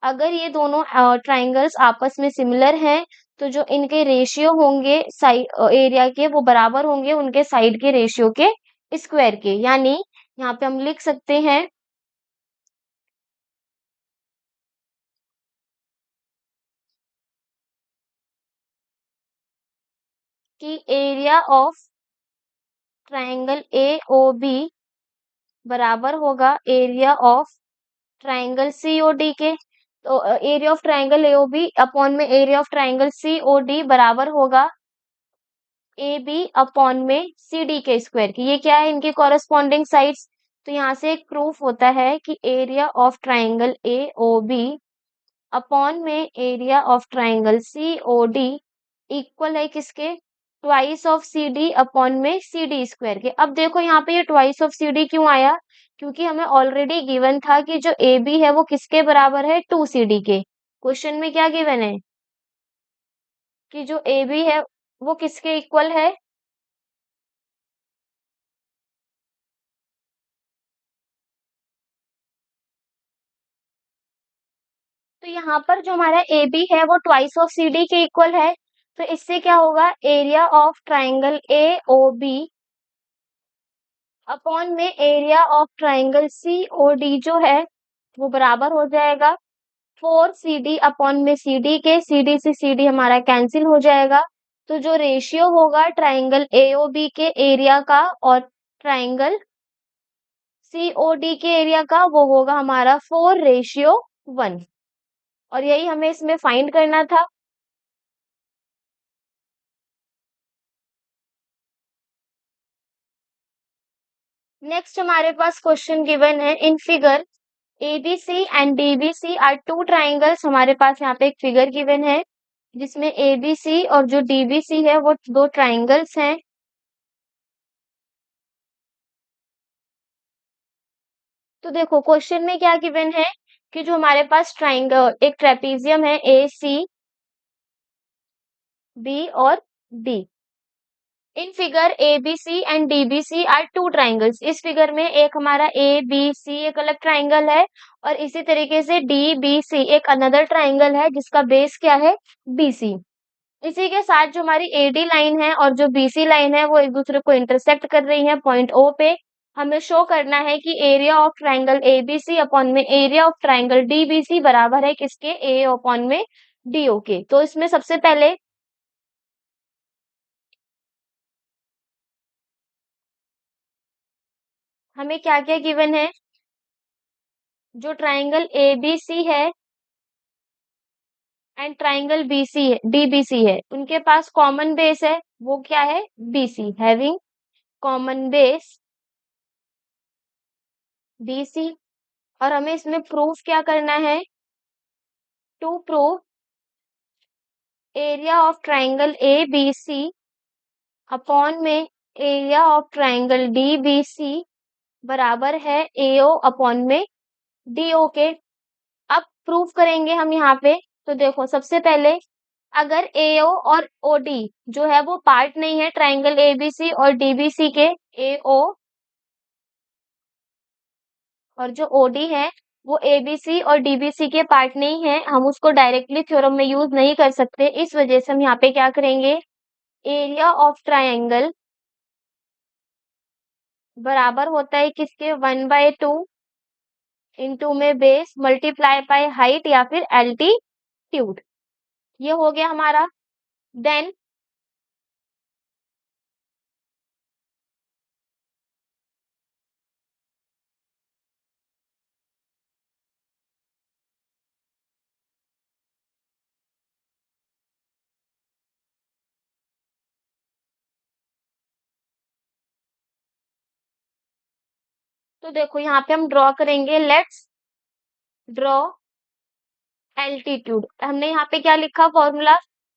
अगर ये दोनों ट्राइंगल्स आपस में सिमिलर हैं, तो जो इनके रेशियो होंगे साइड एरिया के वो बराबर होंगे उनके साइड के रेशियो के स्क्वायर के। यानी यहाँ पे हम लिख सकते हैं कि एरिया ऑफ ट्राइंगल AOB बराबर होगा एरिया ऑफ ट्राइंगल COD के। तो area of triangle AOB upon में एरिया ऑफ ट्राइंगल COD बराबर होगा AB अपॉन में CD के स्क्वायर की। ये क्या है, इनकी कॉरस्पॉन्डिंग साइड्स। तो यहाँ से एक प्रूफ होता है कि area of triangle AOB upon में area of triangle COD equal है किसके, ट्वाइस ऑफ CD अपॉन में CD स्क्वायर के। अब देखो यहाँ पे ये ट्वाइस ऑफ CD क्यों आया, क्योंकि हमें ऑलरेडी गिवन था कि जो AB है वो किसके बराबर है, 2CD के। क्वेश्चन में क्या गिवन है कि जो AB है वो किसके इक्वल है, तो यहाँ पर जो हमारा AB है वो ट्वाइस ऑफ CD के इक्वल है। तो इससे क्या होगा, area of triangle AOB upon में एरिया ऑफ ट्राइंगल COD जो है वो बराबर हो जाएगा 4CD अपॉन में CD के। CD से CD हमारा कैंसिल हो जाएगा। तो जो रेशियो होगा ट्राइंगल AOB के एरिया का और ट्राइंगल COD के एरिया का वो होगा हमारा 4:1। और यही हमें इसमें फाइंड करना था। नेक्स्ट हमारे पास क्वेश्चन गिवन है, in figure ABC and DBC are two triangles. हमारे पास यहाँ पे एक फिगर गिवन है जिसमें ABC और जो DBC है वो दो ट्राइंगल्स हैं। तो देखो क्वेश्चन में क्या गिवन है कि जो हमारे पास ट्राइंगल एक ट्रेपीजियम है ACB और D। In figure ABC and DBC are two triangles. इस फिगर में एक हमारा ABC एक अलग ट्राइंगल है और इसी तरीके से DBC एक अनदर ट्राइंगल है जिसका बेस क्या है, BC। इसी के साथ जो हमारी AD लाइन है और जो BC लाइन है वो एक दूसरे को इंटरसेक्ट कर रही है पॉइंट O पे। हमें शो करना है कि area of triangle ABC upon में एरिया ऑफ ट्राइंगल DBC बराबर है किसके, A अपॉन में DO के। तो इसमें सबसे पहले हमें क्या क्या गिवन है, जो ट्राइंगल ABC है एंड ट्राइंगल BC है DBC है उनके पास कॉमन बेस है, वो क्या है, BC, having common base BC। और हमें इसमें प्रूफ क्या करना है, to prove area of triangle ABC upon में एरिया ऑफ ट्राइंगल DBC बराबर है AO अपॉन में DO के। अब प्रूफ करेंगे हम यहाँ पे। तो देखो सबसे पहले अगर AO और OD जो है वो पार्ट नहीं है ट्राइंगल ABC और DBC के, AO और जो OD है वो ABC और DBC के पार्ट नहीं है, हम उसको डायरेक्टली थ्योरम में यूज नहीं कर सकते। इस वजह से हम यहाँ पे क्या करेंगे, एरिया ऑफ ट्राइंगल बराबर होता है किसके, 1/2 इंटू में बेस मल्टीप्लाई बाय हाइट या फिर एल्टीट्यूड। ये हो गया हमारा। देन तो देखो यहाँ पे हम ड्रॉ करेंगे, लेट्स ड्रॉ एल्टीट्यूड। हमने यहाँ पे क्या लिखा फॉर्मूला,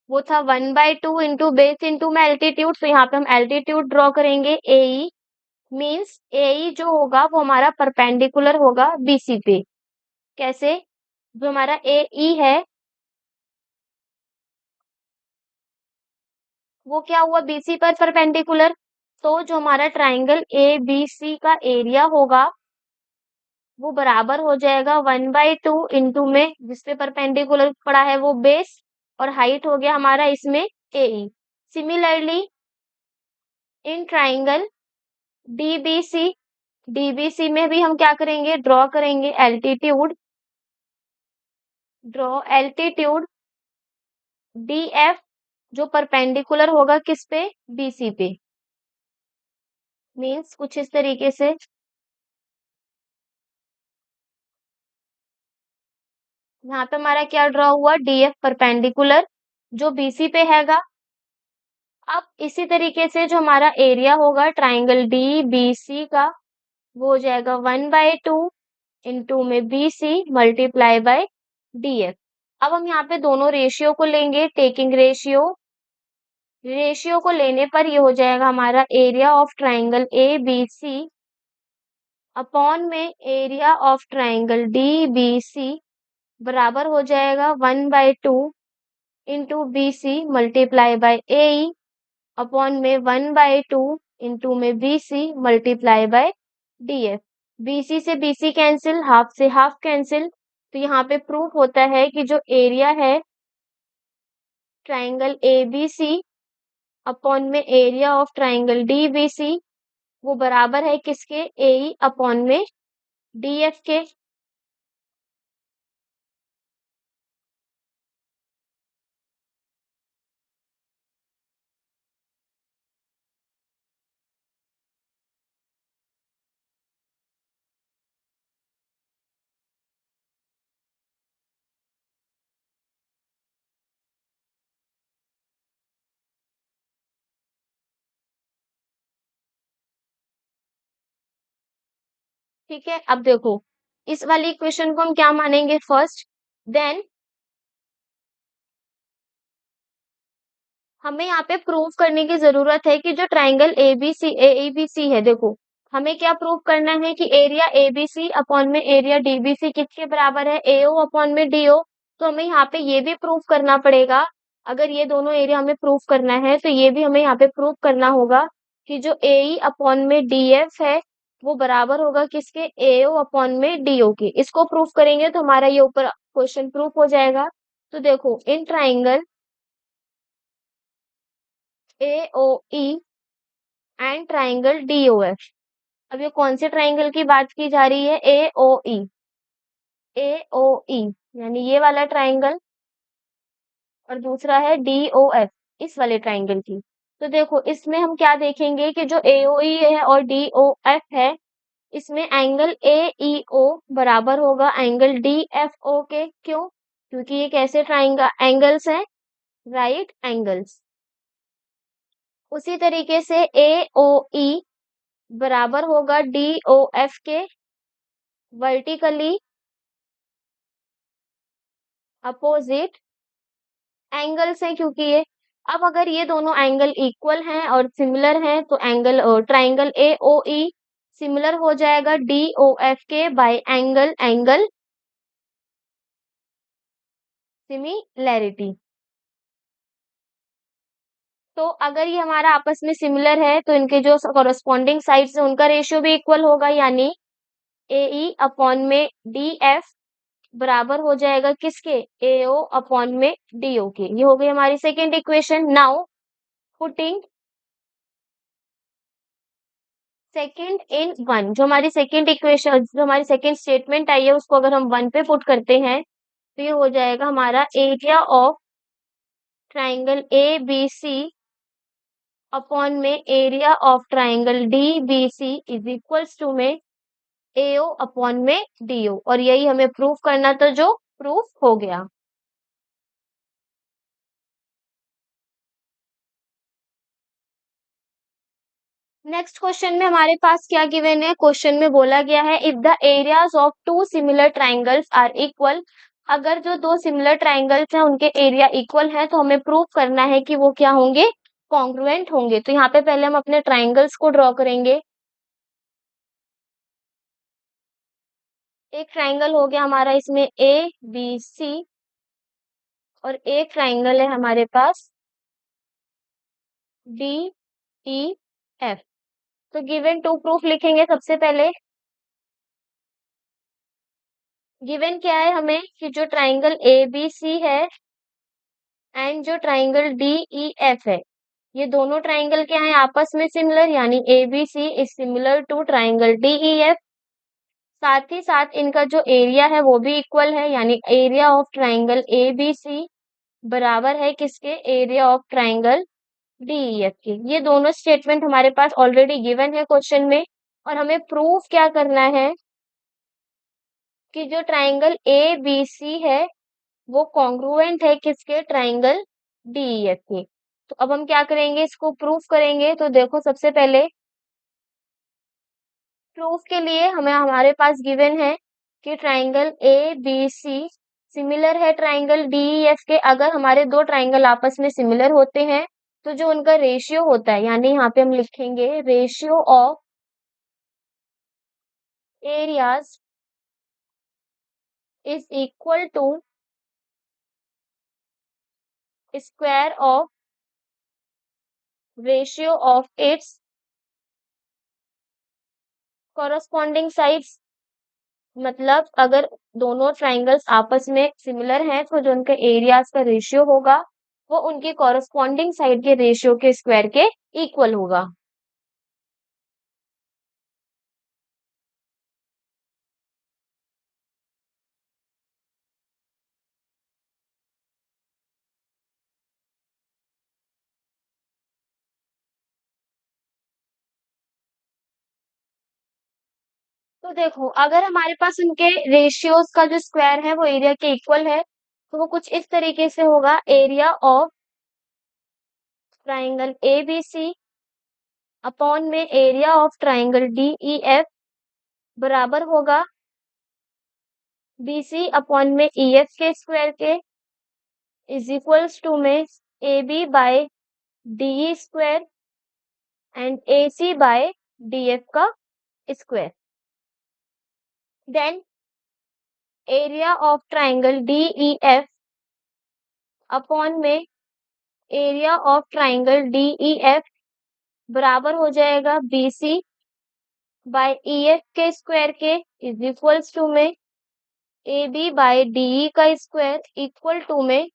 वो था 1/2 इंटू बेस इंटू में एल्टीट्यूड। तो यहाँ पे हम एल्टीट्यूड ड्रॉ करेंगे, एई मीन्स एई जो होगा वो हमारा परपेंडिकुलर होगा बीसी पे। कैसे, जो हमारा एई है वो क्या हुआ बीसी पर परपेंडिकुलर। तो जो हमारा ट्राइंगल ए बी सी का एरिया होगा वो बराबर हो जाएगा 1/2 इंटू में जिसपे परपेंडिकुलर पड़ा है वो बेस, और हाइट हो गया हमारा इसमें AE. Similarly in triangle DBC, DBC में भी हम क्या करेंगे, ड्रॉ करेंगे एल्टीट्यूड, ड्रॉ एल्टीट्यूड डीएफ जो परपेंडिकुलर होगा किस पे, बीसी पे। मीन्स कुछ इस तरीके से, यहाँ पे हमारा क्या ड्रॉ हुआ, डीएफ परपेंडिकुलर जो बीसी पे हैगा। अब इसी तरीके से जो हमारा एरिया होगा ट्राइंगल डी बी सी का वो हो जाएगा 1/2 इंटू में B C multiply by D F. अब हम यहाँ पे दोनों रेशियो को लेंगे, टेकिंग रेशियो, रेशियो को लेने पर ये हो जाएगा हमारा area of triangle A B C upon में area of triangle D B C बराबर हो जाएगा 1/2 into B C multiply by A upon में 1/2 इंटू में B C multiply by D F. B C से बी सी कैंसिल, हाफ से half cancel. तो यहाँ पे प्रूफ होता है कि जो एरिया है triangle A B C upon में area of triangle D B C वो बराबर है किसके, ए अपॉन में डी एफ के। ठीक है, अब देखो इस वाली इक्वेशन को हम क्या मानेंगे फर्स्ट, देन हमें यहाँ पे प्रूव करने की जरूरत है कि जो ट्राइंगल एबीसी है, देखो हमें क्या प्रूव करना है कि एरिया एबीसी अपॉन में एरिया डीबीसी किसके बराबर है, एओ अपॉन में डीओ। तो हमें यहाँ पे ये भी प्रूव करना पड़ेगा, अगर ये दोनों एरिया हमें प्रूव करना है तो ये भी हमें यहाँ पे प्रूव करना होगा कि जो एई अपॉन में डीएफ है वो बराबर होगा किसके, एओ अपॉन में डीओ के। इसको प्रूव करेंगे तो हमारा ये ऊपर क्वेश्चन प्रूफ हो जाएगा। तो देखो in triangle AOE and triangle DOF, अब ये कौन से ट्राइंगल की बात की जा रही है, AOE, AOE यानी ये वाला ट्राइंगल, और दूसरा है DOF इस वाले ट्राइंगल की। तो देखो इसमें हम क्या देखेंगे कि जो AOE है और DOF है इसमें एंगल AEO बराबर होगा एंगल DFO के। क्यों, क्योंकि ये कैसे ट्राइंगल एंगल्स हैं, राइट एंगल्स। उसी तरीके से AOE बराबर होगा DOF के, वर्टिकली अपोजिट एंगल्स हैं क्योंकि ये। अब अगर ये दोनों एंगल इक्वल हैं और सिमिलर हैं तो एंगल ट्राइंगल AOE सिमिलर हो जाएगा DOF के बाय एंगल एंगल सिमिलैरिटी। तो अगर ये हमारा आपस में सिमिलर है तो इनके जो कॉरस्पॉन्डिंग साइड्स है उनका रेशियो भी इक्वल होगा, यानी AE अपॉन में DF बराबर हो जाएगा किसके, AO अपॉन में DO के। ये हो गई हमारी second equation. Now putting second in one, जो हमारी सेकेंड इक्वेशन जो हमारी सेकेंड स्टेटमेंट आई है उसको अगर हम वन पे पुट करते हैं तो ये हो जाएगा हमारा area of triangle A B C upon में area of triangle D B C is equals to में एओ अपॉन में डीओ, और यही हमें प्रूफ करना था जो प्रूफ हो गया। नेक्स्ट क्वेश्चन में हमारे पास क्या गिवन है, क्वेश्चन में बोला गया है if the areas of two similar triangles are equal, अगर जो दो सिमिलर ट्राइंगल्स हैं उनके एरिया इक्वल है तो हमें प्रूव करना है कि वो क्या होंगे, कॉन्ग्रुएंट होंगे। तो यहाँ पे पहले हम अपने ट्राइंगल्स को ड्रॉ करेंगे। एक ट्राइंगल हो गया हमारा इसमें ए बी सी, और एक ट्राइंगल है हमारे पास डी ई एफ। तो गिवन टू प्रूफ लिखेंगे सबसे पहले। गिवन क्या है हमें कि जो ट्राइंगल ए बी सी है एंड जो ट्राइंगल डी ई एफ है, ये दोनों ट्राइंगल क्या है आपस में सिमिलर, यानी A B C is similar to triangle D E F. साथ ही साथ इनका जो एरिया है वो भी इक्वल है, यानी area of triangle A B C बराबर है किसके, area of triangle D E F के। ये दोनों स्टेटमेंट हमारे पास ऑलरेडी गिवन है क्वेश्चन में, और हमें प्रूफ क्या करना है कि जो ट्राइंगल ए बी सी है वो कॉन्ग्रुएंट है किसके, ट्राइंगल डीईएफ के। तो अब हम क्या करेंगे, इसको प्रूफ करेंगे। तो देखो सबसे पहले प्रूफ के लिए हमें हमारे पास गिवन है कि triangle A B C similar है ट्राइंगल डीईएफ के। अगर हमारे दो ट्राइंगल आपस में सिमिलर होते हैं तो जो उनका रेशियो होता है, यानी यहाँ पे हम लिखेंगे ratio of areas is equal to square of ratio of its corresponding sides. मतलब अगर दोनों ट्राइंगल्स आपस में सिमिलर हैं तो जो उनके एरियाज का रेशियो होगा वो उनकी कॉरस्पॉन्डिंग साइड के रेशियो के स्क्वायर के इक्वल होगा। तो देखो अगर हमारे पास उनके रेशियोज का जो स्क्वायर है वो एरिया के इक्वल है तो वो कुछ इस तरीके से होगा, area of triangle A B C upon में area of triangle D E F बराबर होगा बी सी अपॉन में ई एफ के स्क्वायर के, इज इक्वल्स टू में A B by D E square and A C by D F का square. Then area of triangle D E F upon में area of triangle D E F बराबर हो जाएगा B C by E F के square के, is equals to में A B by D E का square equal to में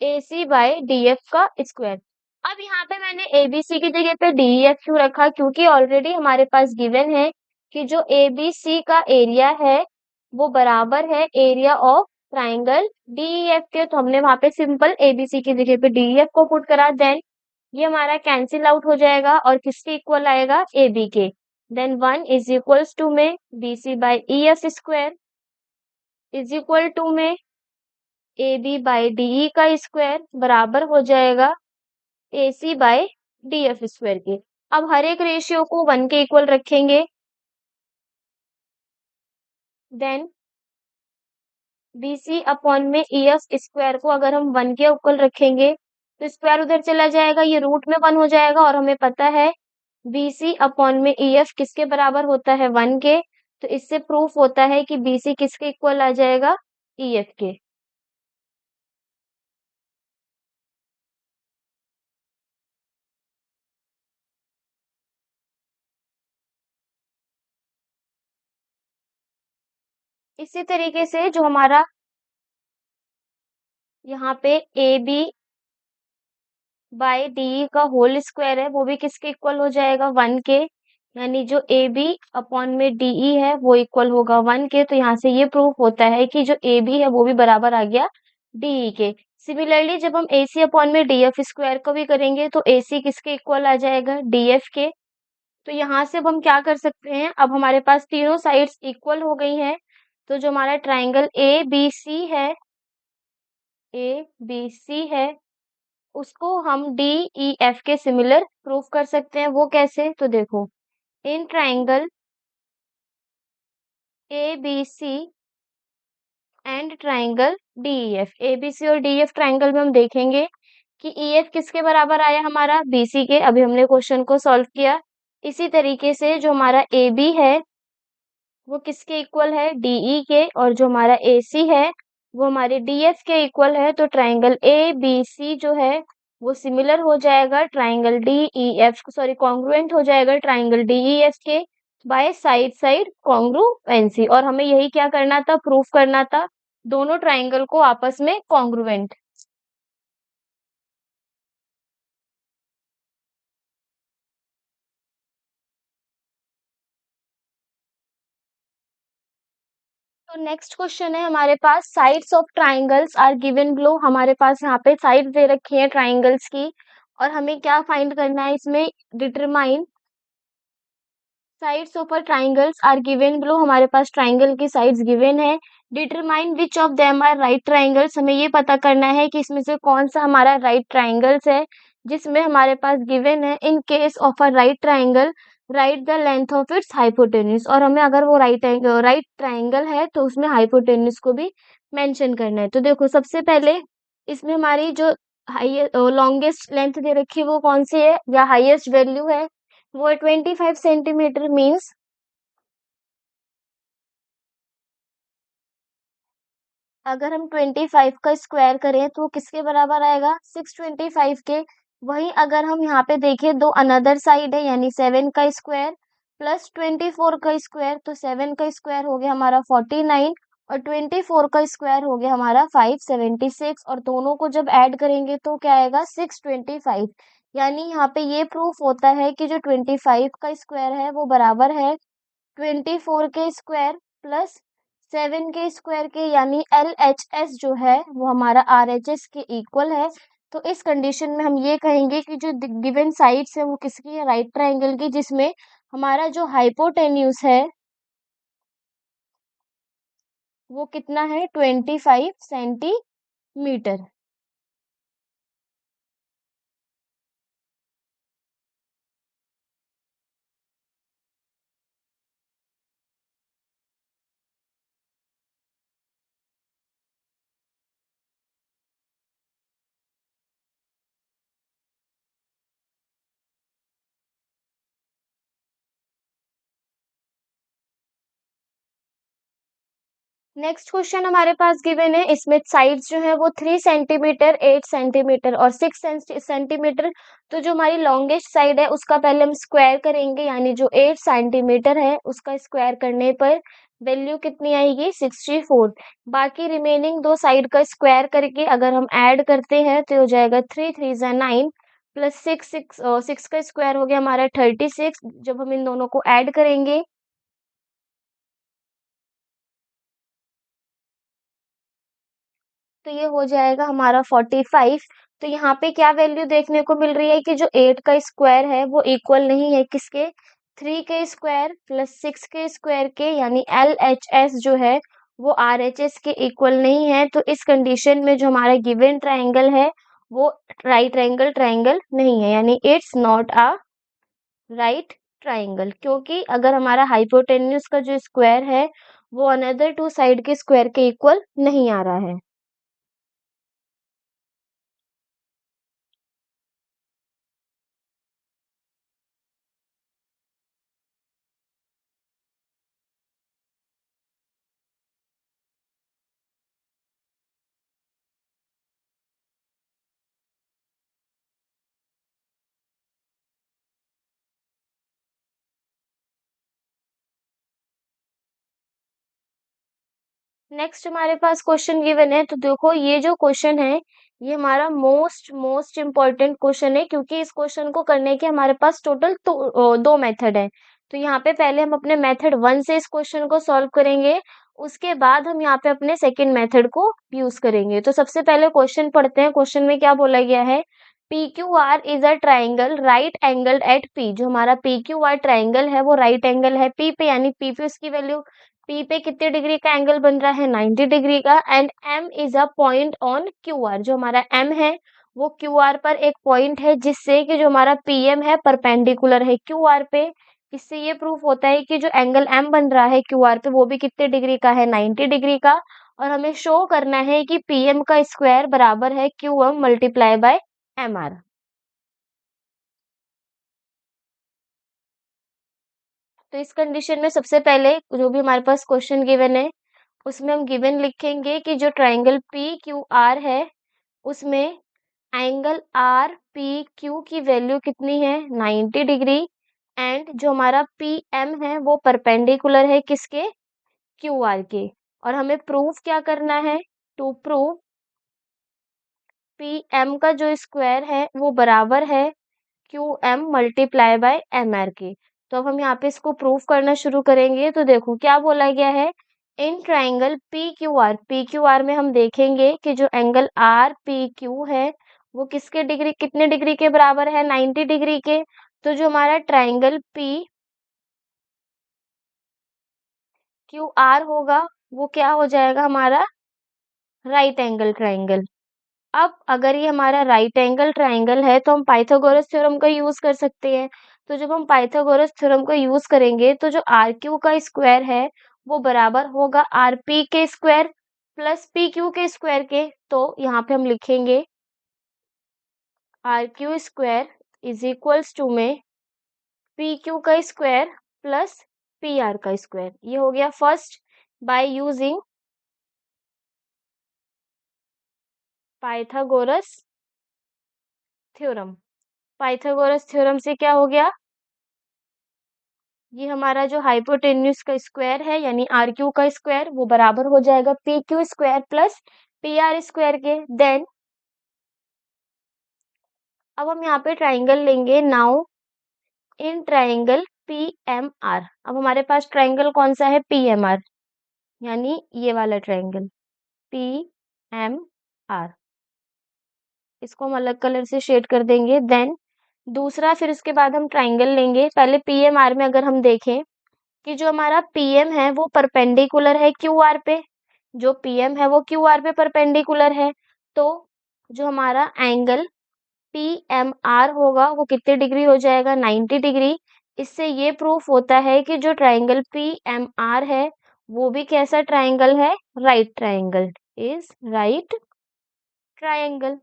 A C by D F का स्क्वायर। अब यहाँ पे मैंने ए बी सी की जगह पे डी ई एफ क्यों रखा, क्योंकि ऑलरेडी हमारे पास गिवन है कि जो ए बी सी का एरिया है वो बराबर है area of triangle D E F के। तो हमने वहां पे सिंपल ए बी सी की जगह पे डी ई एफ को पुट करा, देन ये हमारा कैंसिल आउट हो जाएगा और किसके इक्वल आएगा, ए बी के। देन 1 इज इक्वल्स टू में B C by E F square is equal to में A B by D E का स्क्वायर बराबर हो जाएगा A C by D F square के। अब हर एक रेशियो को 1 के इक्वल रखेंगे। देन बी सी अपॉन में ई एफ स्क्वायर को अगर हम 1 के इक्वल रखेंगे तो स्क्वायर उधर चला जाएगा, ये रूट में 1 हो जाएगा, और हमें पता है बी सी अपॉन में ई एफ किसके बराबर होता है, 1 के। तो इससे प्रूफ होता है कि बी सी किसके इक्वल आ जाएगा, ई एफ के। इसी तरीके से जो हमारा यहाँ पे ए बी बाय डी का होल स्क्वायर है वो भी किसके इक्वल हो जाएगा, 1 के। यानी जो ए बी अपॉन में डीई है वो इक्वल होगा 1 के। तो यहाँ से ये प्रूफ होता है कि जो ए बी है वो भी बराबर आ गया डीई के। सिमिलरली जब हम ए सी अपॉन में डी एफ स्क्वायर को भी करेंगे तो ए सी किसके इक्वल आ जाएगा, डी एफ के। तो यहाँ से अब हम क्या कर सकते हैं, अब हमारे पास तीनों साइड्स इक्वल हो गई हैं। तो जो हमारा ट्राइंगल ए बी सी है उसको हम डी ई एफ के सिमिलर प्रूफ कर सकते हैं। वो कैसे? तो देखो, in triangle A B C and triangle D E F, A B C और डी एफ ट्राइंगल में हम देखेंगे कि ई एफ किसके बराबर आया हमारा? बी सी के। अभी हमने क्वेश्चन को सॉल्व किया। इसी तरीके से जो हमारा ए बी है वो किसके इक्वल है? डीई के। और जो हमारा एसी है वो हमारे डीएफ के इक्वल है। तो ट्राइंगल ए बी सी जो है वो सिमिलर हो जाएगा ट्राइंगल डीईएफ, सॉरी कॉन्ग्रुएंट हो जाएगा ट्राइंगल डीईएफ के बाय साइड साइड कॉन्ग्रुएंसी। और हमें यही क्या करना था? प्रूफ करना था दोनों ट्राइंगल को आपस में कॉन्ग्रुएंट। तो नेक्स्ट क्वेश्चन है हमारे पास, sides of triangles are given below. हमारे पास यहाँ पे साइड दे रखी है ट्राइंगल्स की और हमें क्या फाइंड करना है इसमें? Determine sides of a triangles are given below. हमारे पास ट्राइंगल की साइड्स गिवन है। Determine which of them are right triangles. हमें ये पता करना है कि इसमें से कौन सा हमारा राइट ट्राइंगल्स है जिसमें हमारे पास गिवन है in case of a right triangle right the length of its hypotenuse. और हमें अगर वो राइट ट्राइंगल है तो उसमें हाइपोटेन्यूज को भी मेंशन करना है। तो देखो, सबसे पहले इसमें हमारी जो हाई लॉन्गेस्ट लेंथ दे रखी है वो कौन सी है या हाईएस्ट वैल्यू है? वो 25 सेंटीमीटर। मीन्स अगर हम 25 का स्क्वायर करें तो वो किसके बराबर आएगा? 625 के। वहीं अगर हम यहाँ पे देखें दो अनदर साइड है यानी 7 का स्क्वायर प्लस 24 का स्क्वायर, तो 7 का स्क्वायर हो गया हमारा 49 और 24 का स्क्वायर हो गया हमारा 576। और दोनों को जब ऐड करेंगे तो क्या आएगा? 625। यानी यहाँ पे ये प्रूफ होता है कि जो 25 का स्क्वायर है वो बराबर है 24 के स्क्वायर प्लस 7 के स्क्वायर के। यानी एल एच एस जो है वो हमारा आर एच एस के इक्वल है। तो इस कंडीशन में हम ये कहेंगे कि जो गिवन साइड्स है वो किसकी है? राइट ट्राइंगल की, जिसमें हमारा जो हाइपोटेन्यूज है वो कितना है? 25 सेंटीमीटर। नेक्स्ट क्वेश्चन हमारे पास गिवन है, इसमें साइड्स जो है वो 3 सेंटीमीटर, 8 सेंटीमीटर और 6 सेंटीमीटर। तो जो हमारी लॉन्गेस्ट साइड है उसका पहले हम स्क्वायर करेंगे, यानी जो 8 सेंटीमीटर है उसका स्क्वायर करने पर वैल्यू कितनी आएगी? 64। बाकी रिमेनिंग दो साइड का स्क्वायर करके अगर हम ऐड करते हैं तो हो जाएगा 3 3 जा 9 प्लस 6 का स्क्वायर हो गया हमारा 36। जब हम इन दोनों को ऐड करेंगे तो ये हो जाएगा हमारा 45। तो यहाँ पे क्या वैल्यू देखने को मिल रही है कि जो 8 का स्क्वायर है वो इक्वल नहीं है किसके? 3 के स्क्वायर प्लस 6 के स्क्वायर के। यानी एल एच एस जो है वो आर एच एस के इक्वल नहीं है। तो इस कंडीशन में जो हमारा गिवन ट्राइंगल है वो राइट एंगल ट्राइंगल नहीं है, यानी it's not a right triangle. क्योंकि अगर हमारा हाइपोटेन्यूज का जो स्क्वायर है वो अनदर टू साइड के स्क्वायर के इक्वल नहीं आ रहा है। नेक्स्ट हमारे पास क्वेश्चन गिवन है। तो देखो, ये जो क्वेश्चन है ये हमारा मोस्ट मोस्ट इम्पोर्टेंट क्वेश्चन है, क्योंकि इस क्वेश्चन को करने के हमारे पास टोटल दो मेथड है। तो यहाँ पे पहले हम अपने मेथड 1 से इस क्वेश्चन को सॉल्व करेंगे, उसके बाद हम यहाँ पे अपने सेकंड मेथड को यूज करेंगे। तो सबसे पहले क्वेश्चन पढ़ते हैं। क्वेश्चन में क्या बोला गया है? P Q R is a triangle right angle at P. जो हमारा पी क्यू आर ट्राइंगल है वो राइट एंगल है पी पे, यानी पी पे उसकी वैल्यू, पी पे कितने डिग्री का एंगल बन रहा है? 90 डिग्री का। And M is a point on Q R. जो हमारा एम है वो क्यू आर पर एक पॉइंट है जिससे कि जो हमारा पी एम है परपेंडिकुलर है क्यू आर पे। इससे ये प्रूफ होता है कि जो एंगल एम बन रहा है क्यू आर पे वो भी कितने डिग्री का है, 90 डिग्री का। और हमें शो करना है कि पी एम का स्क्वायर बराबर है Q M multiply by M R. तो इस कंडीशन में सबसे पहले जो भी हमारे पास क्वेश्चन गिवन है उसमें हम गिवन लिखेंगे कि जो ट्राइंगल पी क्यू आर है उसमें एंगल आर पी क्यू की वैल्यू कितनी है, 90 डिग्री। एंड जो हमारा पी एम है वो परपेंडिकुलर है किसके, क्यू आर के। और हमें प्रूफ क्या करना है, टू प्रूव पी एम का जो स्क्वायर है वो बराबर है Q M multiply by M R के। तो अब हम यहाँ पे इसको प्रूफ करना शुरू करेंगे। तो देखो क्या बोला गया है, इन ट्राइंगल पी क्यू आर में हम देखेंगे कि जो एंगल आर पी क्यू है वो किसके डिग्री, कितने डिग्री के बराबर है, 90 डिग्री के। तो जो हमारा ट्राइंगल पी क्यू आर होगा वो क्या हो जाएगा हमारा, राइट एंगल ट्राइंगल। अब अगर ये हमारा राइट एंगल ट्राइंगल है तो हम पाइथागोरस थ्योरम का यूज कर सकते हैं। तो जब हम पाइथागोरस थ्योरम का यूज करेंगे तो जो आर क्यू का स्क्वायर है वो बराबर होगा आर पी के स्क्वायर प्लस पी क्यू के स्क्वायर के। तो यहाँ पे हम लिखेंगे R Q square is equals to में पी क्यू का स्क्वायर प्लस पी आर का स्क्वायर। ये हो गया first by using Pythagoras theorem. Pythagoras theorem से क्या हो गया, ये हमारा जो हाइपोटेन्यूज का स्क्वायर है यानी आर क्यू का स्क्वायर वो बराबर हो जाएगा P Q square plus P R square के। देन अब हम यहाँ पे ट्राइंगल लेंगे now in triangle P M R. अब हमारे पास ट्राइंगल कौन सा है, पी एम आर, यानी ये वाला ट्राइंगल पी एम आर। इसको हम अलग कलर से शेड कर देंगे। देन दूसरा फिर उसके बाद हम ट्राइंगल लेंगे। पहले पी एम आर में अगर हम देखें कि जो हमारा पीएम है वो परपेंडिकुलर है क्यू आर पे, जो पीएम है वो क्यू आर पे परपेंडिकुलर है। तो जो हमारा एंगल पी एम आर होगा वो कितने डिग्री हो जाएगा, 90 डिग्री। इससे ये प्रूफ होता है कि जो ट्राइंगल पी एम आर है वो भी कैसा ट्राइंगल है, right triangle, is right triangle.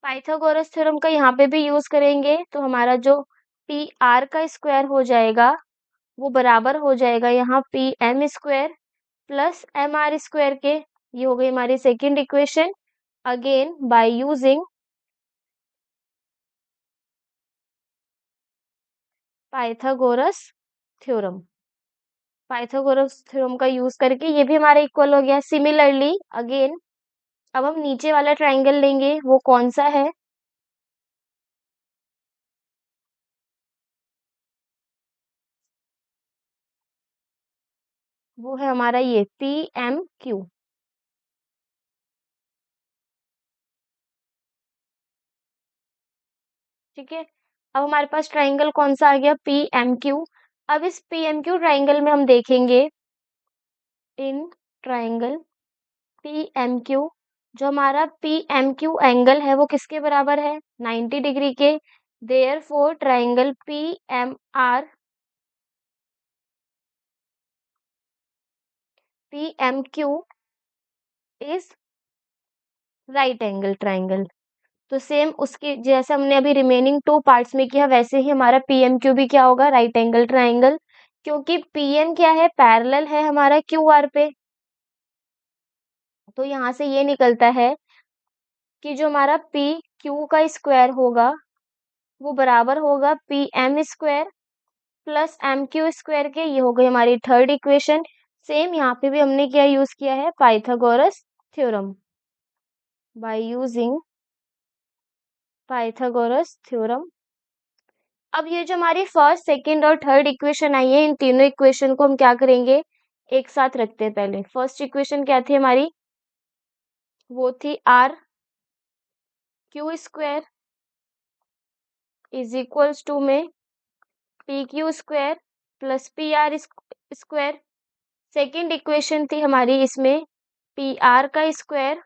Pythagoras theorem का यहाँ पे भी यूज करेंगे तो हमारा जो पी आर का स्क्वायर हो जाएगा वो बराबर हो जाएगा यहाँ P M square plus M R square के। ये हो गई हमारी second equation. Again by using Pythagoras theorem, Pythagoras theorem का यूज करके ये भी हमारा इक्वल हो गया। सिमिलरली अगेन अब हम नीचे वाला ट्राइंगल लेंगे, वो कौन सा है, वो है हमारा ये पी एम क्यू। ठीक है, अब हमारे पास ट्राइंगल कौन सा आ गया, पी एम क्यू। अब इस पी एम क्यू ट्राइंगल में हम देखेंगे in triangle P M Q, जो हमारा पी एम क्यू एंगल है वो किसके बराबर है, 90 डिग्री के। Therefore triangle P M R, P M Q is right angle triangle. तो सेम उसके जैसे हमने अभी रिमेनिंग टू पार्ट्स में किया वैसे ही हमारा पी एम क्यू भी क्या होगा, राइट एंगल ट्राइंगल। क्योंकि पी एम क्या है, पैरेलल है हमारा क्यू आर पे। तो यहाँ से ये निकलता है कि जो हमारा पी क्यू का स्क्वायर होगा वो बराबर होगा P M square plus M Q square के। ये हो गई हमारी थर्ड इक्वेशन। सेम यहाँ पे भी हमने क्या यूज किया है, Pythagoras theorem. Bye using Pythagoras theorem. अब ये जो हमारी फर्स्ट सेकंड और थर्ड इक्वेशन आई है इन तीनों इक्वेशन को हम क्या करेंगे, एक साथ रखते हैं। पहले फर्स्ट इक्वेशन क्या थी हमारी, वो थी R Q square is equals to में P Q square plus P R square. Second equation थी हमारी इसमें पी आर का square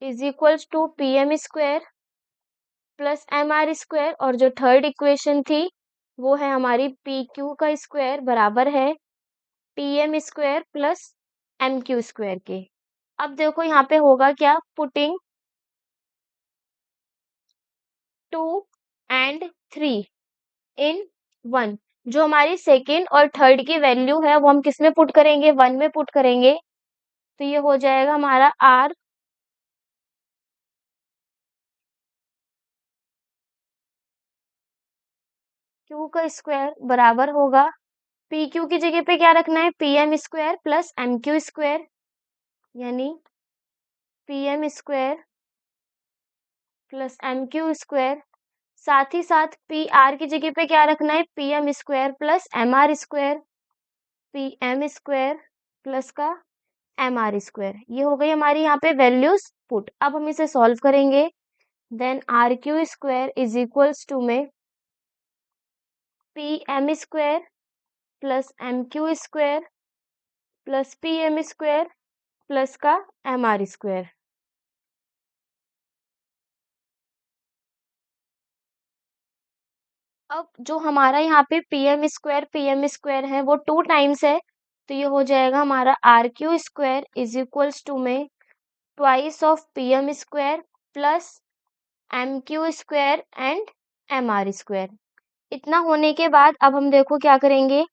is equals to P M square plus M R square, और जो थर्ड इक्वेशन थी वो है हमारी पी क्यू का स्क्वायर बराबर है P M square plus M Q square के। अब देखो यहाँ पे होगा क्या, पुटिंग 2 एंड 3 इन 1, जो हमारी सेकेंड और थर्ड की वैल्यू है वो हम किस में पुट करेंगे, 1 में पुट करेंगे। तो ये हो जाएगा हमारा आर क्यू का स्क्वायर बराबर होगा, पी क्यू की जगह पे क्या रखना है, P M square plus M Q square, यानी P M square plus M Q square. साथ ही साथ पी आर की जगह पे क्या रखना है, P M square plus M R square, P M square plus का एम आर स्क्वायर। ये हो गई हमारी यहाँ पे वैल्यूज पुट। अब हम इसे सॉल्व करेंगे। Then R Q square is equals to में P M square plus M Q square plus P M square plus का एम आर स्क्वायर। अब जो हमारा यहाँ पे पी एम स्क्वायर है वो 2 टाइम्स है, तो ये हो जाएगा हमारा R Q square is equals to में twice of P M square plus M Q square and M R square. इतना होने के बाद अब हम देखो क्या करेंगे,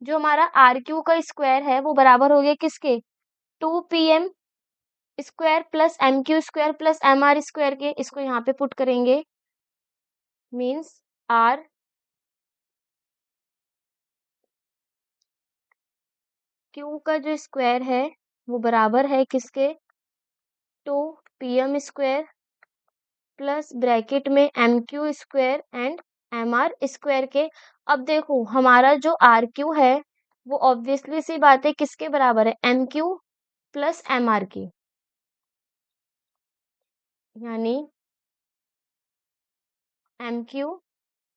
जो हमारा आर क्यू का स्क्वायर है वो बराबर हो गया किसके, 2 P M square plus M Q square plus M R square के। इसको यहाँ पे पुट करेंगे, मीन्स आर क्यू का जो स्क्वायर है वो बराबर है किसके, 2 P M square plus bracket में M Q square and M R square के। अब देखो हमारा जो आर क्यू है वो ऑब्वियसली सी बात है किसके बराबर है, M Q plus M R की, यानी M Q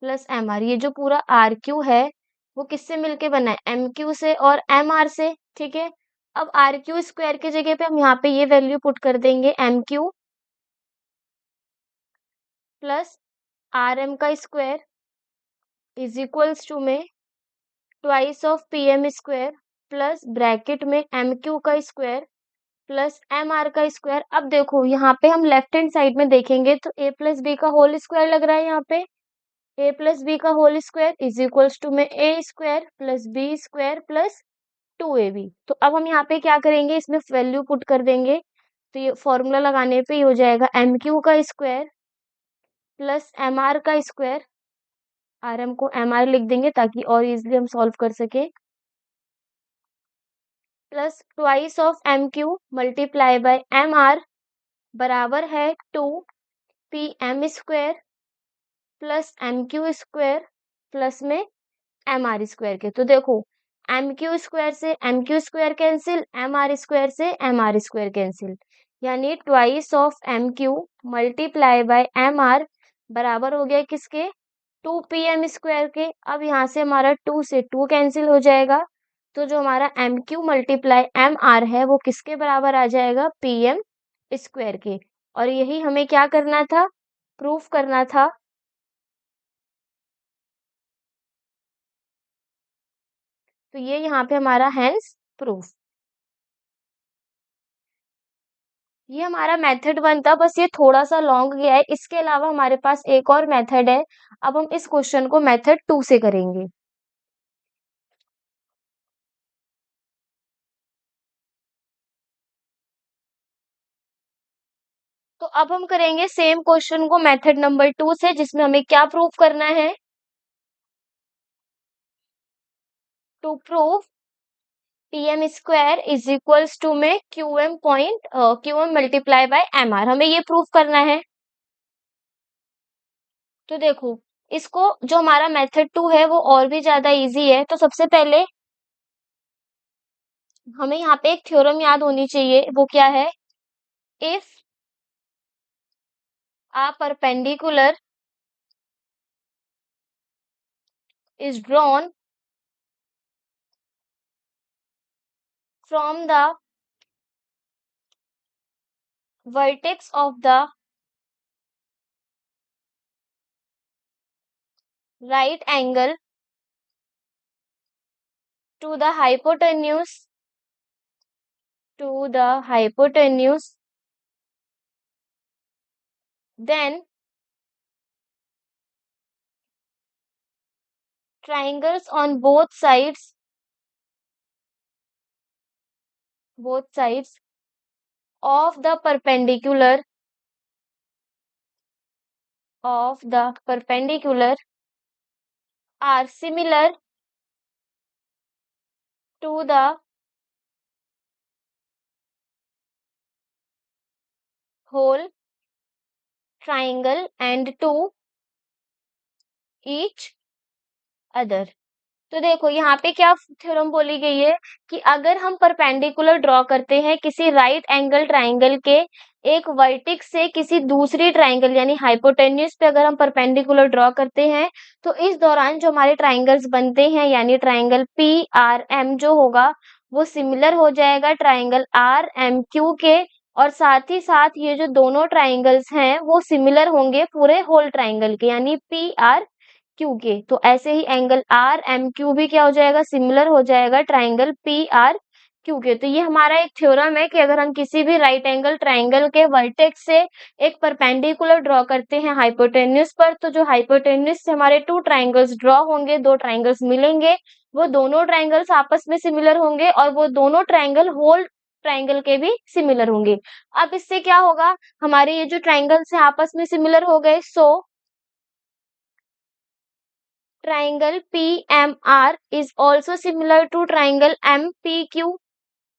plus M R. ये जो पूरा आर क्यू है वो किससे मिलके बना है, एम क्यू से और एम आर से, ठीक है। अब आर क्यू स्क्वायर की जगह पे हम यहाँ पे ये वैल्यू पुट कर देंगे, M Q plus R M का स्क्वायर इज इक्वल्स टू में twice of P M square plus bracket में एम क्यू का स्क्वायर प्लस एम आर का स्क्वायर। अब देखो यहाँ पे हम लेफ्ट हैंड साइड में देखेंगे तो ए प्लस बी का होल स्क्वायर लग रहा है, यहाँ पे ए प्लस बी का whole square is equals to में A square plus B square plus 2ab। तो अब हम यहाँ पे क्या करेंगे, इसमें वैल्यू पुट कर देंगे। तो ये फॉर्मूला लगाने पे ये हो जाएगा एम क्यू का स्क्वायर प्लस एम आर का स्क्वायर, आर एम को एम आर लिख देंगे ताकि और इजिली हम सॉल्व कर सके, plus twice of M Q multiply by M R बराबर है 2 P M square plus M Q square plus में एम आर स्क्वायर के। तो देखो एम क्यू स्क्वायर से M Q square cancel, M R square से एम आर स्क्वायर कैंसिल, यानी twice of M Q multiply by M R बराबर हो गया किसके, 2 पी एम स्क्वायर के। अब यहाँ से हमारा 2 से 2 कैंसिल हो जाएगा, तो जो हमारा M Q multiply M R है वो किसके बराबर आ जाएगा, पी एम स्क्वायर के। और यही हमें क्या करना था, प्रूफ करना था। तो ये यहाँ पे हमारा हैंस प्रूफ। ये हमारा मेथड 1 था, बस ये थोड़ा सा लॉन्ग गया है। इसके अलावा हमारे पास एक और मेथड है। अब हम इस क्वेश्चन को मेथड 2 से करेंगे। तो अब हम करेंगे सेम क्वेश्चन को मेथड नंबर 2 से, जिसमें हमें क्या प्रूफ करना है, to prove P M square is equals to में Q M multiply by M R, हमें ये प्रूफ करना है। तो देखो इसको, जो हमारा मेथड 2 है वो और भी ज्यादा इजी है। तो सबसे पहले हमें यहाँ पे एक थ्योरम याद होनी चाहिए, वो क्या है, if a perpendicular is drawn from the vertex of the right angle to the hypotenuse, then triangles on both sides of the perpendicular are similar to the whole triangle and to each other। तो देखो यहाँ पे क्या theorem बोली गई है कि अगर हम परपेंडिकुलर ड्रॉ करते हैं किसी राइट एंगल ट्राइंगल के एक वर्टेक्स से किसी दूसरी ट्राइंगल यानी हाइपोटेन्यूज पे अगर हम परपेंडिकुलर ड्रॉ करते हैं तो इस दौरान जो हमारे ट्राइंगल्स बनते हैं यानी ट्राइंगल पी आर एम जो होगा वो सिमिलर हो जाएगा ट्राइंगल आर एम क्यू के, और साथ ही साथ ये जो दोनों ट्राइंगल्स हैं वो सिमिलर होंगे पूरे होल ट्राइंगल के यानी पी आर क्यू के। तो ऐसे ही एंगल आर एम क्यू भी क्या हो जाएगा, सिमिलर हो जाएगा ट्राइंगल पी आर क्यू के। तो ये हमारा एक थ्योरम है कि अगर हम किसी भी राइट एंगल ट्राइंगल के वर्टेक्स से एक परपेंडिकुलर ड्रॉ करते हैं हाइपोटेन्यूज पर, तो जो हाइपोटेन्यूज से हमारे टू ट्राइंगल्स ड्रॉ होंगे, दो ट्राइंगल्स मिलेंगे, वो दोनों ट्राइंगल्स आपस में सिमिलर होंगे और वो दोनों ट्राइंगल होल ट्राइंगल के भी सिमिलर होंगे। अब इससे क्या होगा, हमारे ये जो ट्राइंगल्स हैं आपस में सिमिलर हो गए, सो triangle PMR is also similar to triangle MPQ।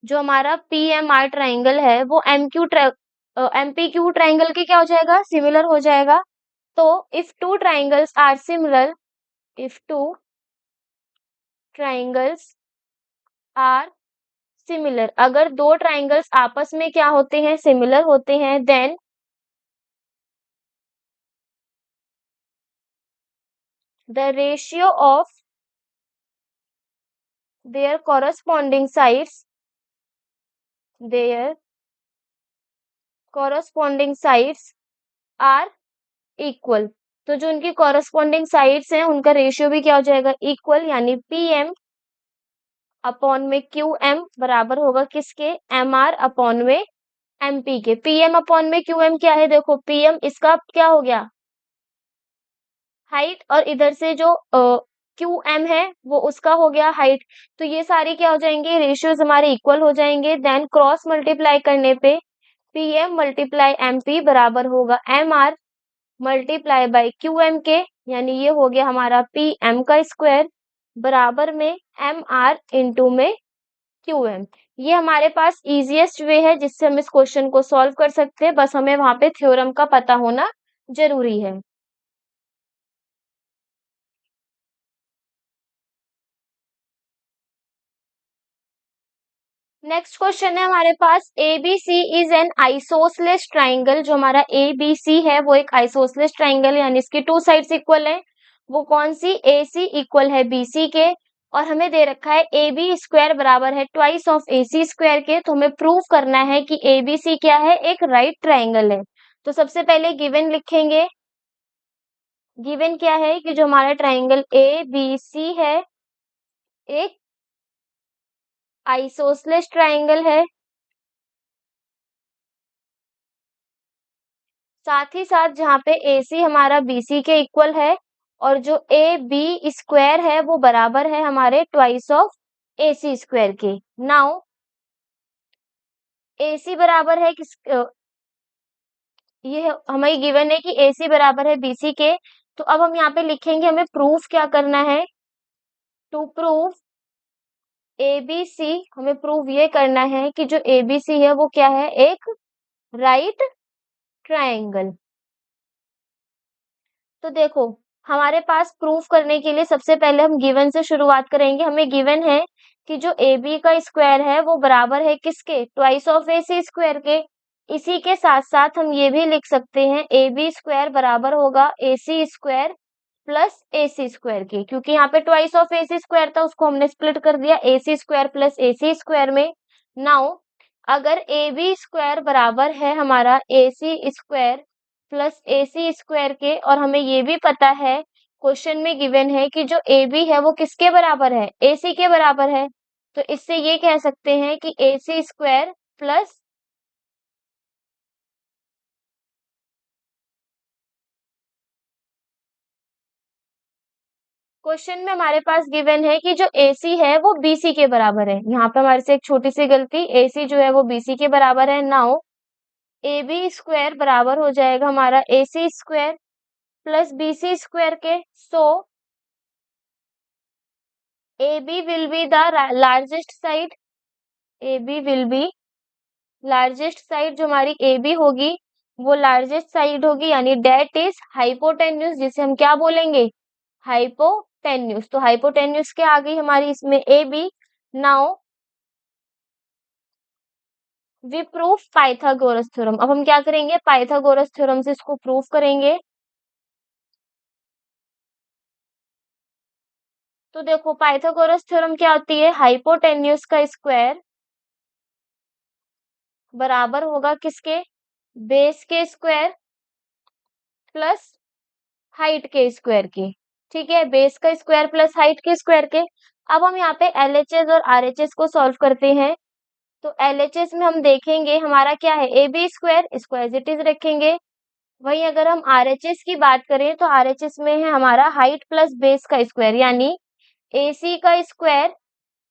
जो हमारा PMR ट्राइंगल है वो MPQ ट्राइंगल के क्या हो जाएगा, सिमिलर हो जाएगा। तो if two triangles are similar, if two triangles are similar, अगर दो ट्राइंगल्स आपस में क्या होते हैं, सिमिलर होते हैं, then the ratio of their corresponding sides are equal. तो जो उनकी कॉरस्पॉन्डिंग साइड्स हैं उनका रेशियो भी क्या हो जाएगा, इक्वल, यानी पी एम अपॉन में क्यू एम बराबर होगा किसके, एम आर अपॉन में एम पी के। पी एम अपॉन में क्यू एम क्या है, देखो पी एम इसका क्या हो गया, हाइट, और इधर से जो क्यू एम है वो उसका हो गया हाइट। तो ये सारी क्या हो जाएंगे, रेशियोज हमारे इक्वल हो जाएंगे। देन क्रॉस मल्टीप्लाई करने पे P M multiply M P बराबर होगा M R multiply by Q M के, यानी ये हो गया हमारा पी एम का स्क्वायर बराबर में एम आर इंटू में क्यू एम। ये हमारे पास इजीएस्ट वे है जिससे हम इस क्वेश्चन को सॉल्व कर सकते हैं, बस हमें वहां पे थ्योरम का पता होना जरूरी है। नेक्स्ट क्वेश्चन है हमारे पास, ABC is an isosceles triangle. जो हमारा ABC है वो एक आइसोसलेस ट्राइंगल है, यानी इसकी टू साइड्स इक्वल है। वो कौन सी, AC इक्वल है BC के, और हमें दे रखा है AB स्क्वायर बराबर है ट्वाइस ऑफ AC स्क्वायर के। तो हमें प्रूव करना है कि ABC क्या है, एक राइट ट्राइंगल है। तो सबसे पहले गिवन लिखेंगे। गिवन क्या है कि जो हमारा ट्राइंगल ABC है एक आइसोसलेस ट्राइंगल है, साथ ही साथ जहाँ पे AC हमारा BC के इक्वल है, और जो AB स्क्वायर है वो बराबर है हमारे ट्वाइस ऑफ AC स्क्वायर के। नाउ AC बराबर है ये हमें गिवन है कि AC बराबर है BC के। तो अब हम यहाँ पे लिखेंगे, हमें प्रूफ क्या करना है, टू प्रूव ABC, हमें प्रूव ये करना है कि जो ABC है वो क्या है, एक राइट ट्राइंगल। तो देखो हमारे पास प्रूफ करने के लिए सबसे पहले हम गिवन से शुरुआत करेंगे। हमें गिवन है कि जो AB का स्क्वायर है वो बराबर है किसके, ट्वाइस ऑफ AC स्क्वायर के। इसी के साथ साथ हम ये भी लिख सकते हैं AB स्क्वायर बराबर होगा AC square plus AC square के, क्योंकि यहाँ पे ट्वाइस ऑफ AC स्क्वायर था उसको हमने स्प्लिट कर दिया AC square plus AC square में। नाउ अगर ए बी स्क्वायर बराबर है हमारा ए सी स्क्वायर प्लस ए सी स्क्वायर के, और हमें ये भी पता है क्वेश्चन में गिवन है कि जो ए बी है वो किसके बराबर है, ए सी के बराबर है। तो इससे ये कह सकते हैं कि ए सी स्क्वायर प्लस क्वेश्चन में हमारे पास गिवन है कि जो AC है वो BC के बराबर है। यहाँ पे हमारे से एक छोटी सी गलती, AC जो है वो BC के बराबर है। नाउ AB स्क्वायर बराबर हो जाएगा हमारा AC square plus BC square के। सो AB will be the largest side, AB will be largest side, जो हमारी AB होगी वो लार्जेस्ट साइड होगी, यानी डेट इज हाइपोटेन्यूज, जिसे हम क्या बोलेंगे, हाइपोटेन्यूज। तो हाइपोटेन्यूज के आ गई हमारी इसमें A B. Now we proof Pythagoras theorem. अब हम क्या करेंगे, पाइथागोरस थ्योरम से इसको प्रूफ करेंगे। तो देखो पाइथागोरस थ्योरम क्या होती है, हाइपोटेन्यूज का स्क्वायर बराबर होगा किसके, बेस के स्क्वायर प्लस हाइट के स्क्वायर के। ठीक है, बेस का स्क्वायर प्लस हाइट के स्क्वायर के। अब हम यहाँ पे एलएचएस और आरएचएस को सॉल्व करते हैं। तो एलएचएस में हम देखेंगे हमारा क्या है, ए बी स्क्वायर, इसको एज इट इज रखेंगे। वहीं अगर हम आरएचएस की बात करें तो आरएचएस में है हमारा हाइट प्लस बेस का स्क्वायर, यानी एसी का स्क्वायर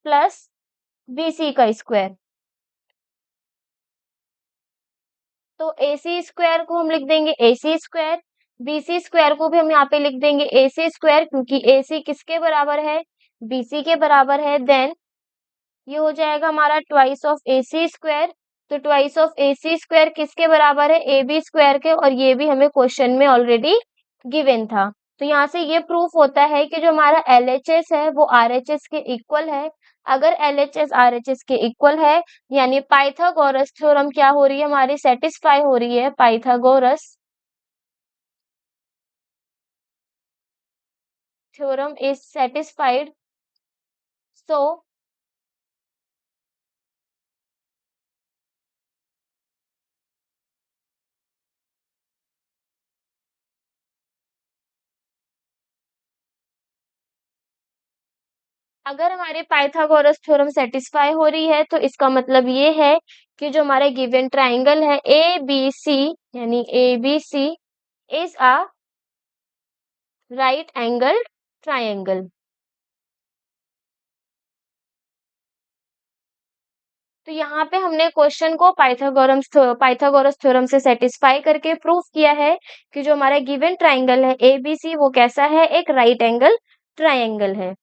प्लस बीसी का स्क्वायर। तो एसी स्क्वायर को हम लिख देंगे एसी स्क्वायर, बीसी स्क्वायर को भी हम यहाँ पे लिख देंगे एसी स्क्वायर, क्योंकि एसी किसके बराबर है, बीसी के बराबर है। देन ये हो जाएगा हमारा ट्वाइस ऑफ एसी स्क्वायर। तो ट्वाइस ऑफ एसी स्क्वायर किसके बराबर है, ए बी स्क्वायर के, और ये भी हमें क्वेश्चन में ऑलरेडी गिवन था। तो यहाँ से ये प्रूफ होता है कि जो हमारा एलएचएस है वो आरएचएस के इक्वल है। अगर एलएचएस आरएचएस के इक्वल है, यानी पाइथागोरस थ्योरम क्या हो रही है हमारी, सेटिस्फाई हो रही है। Pythagoras theorem is satisfied. So अगर हमारे पाइथागोरस थ्योरम सेटिस्फाई हो रही है तो इसका मतलब ये है कि जो हमारे गिवन ट्राइंगल है ए बी सी, यानी A B C is a right angle triangle. तो यहाँ पे हमने क्वेश्चन को पाइथागोरस थ्योरम से सेटिस्फाई करके प्रूफ किया है कि जो हमारा गिवन ट्राइंगल है एबीसी वो कैसा है, एक राइट एंगल ट्राइंगल है।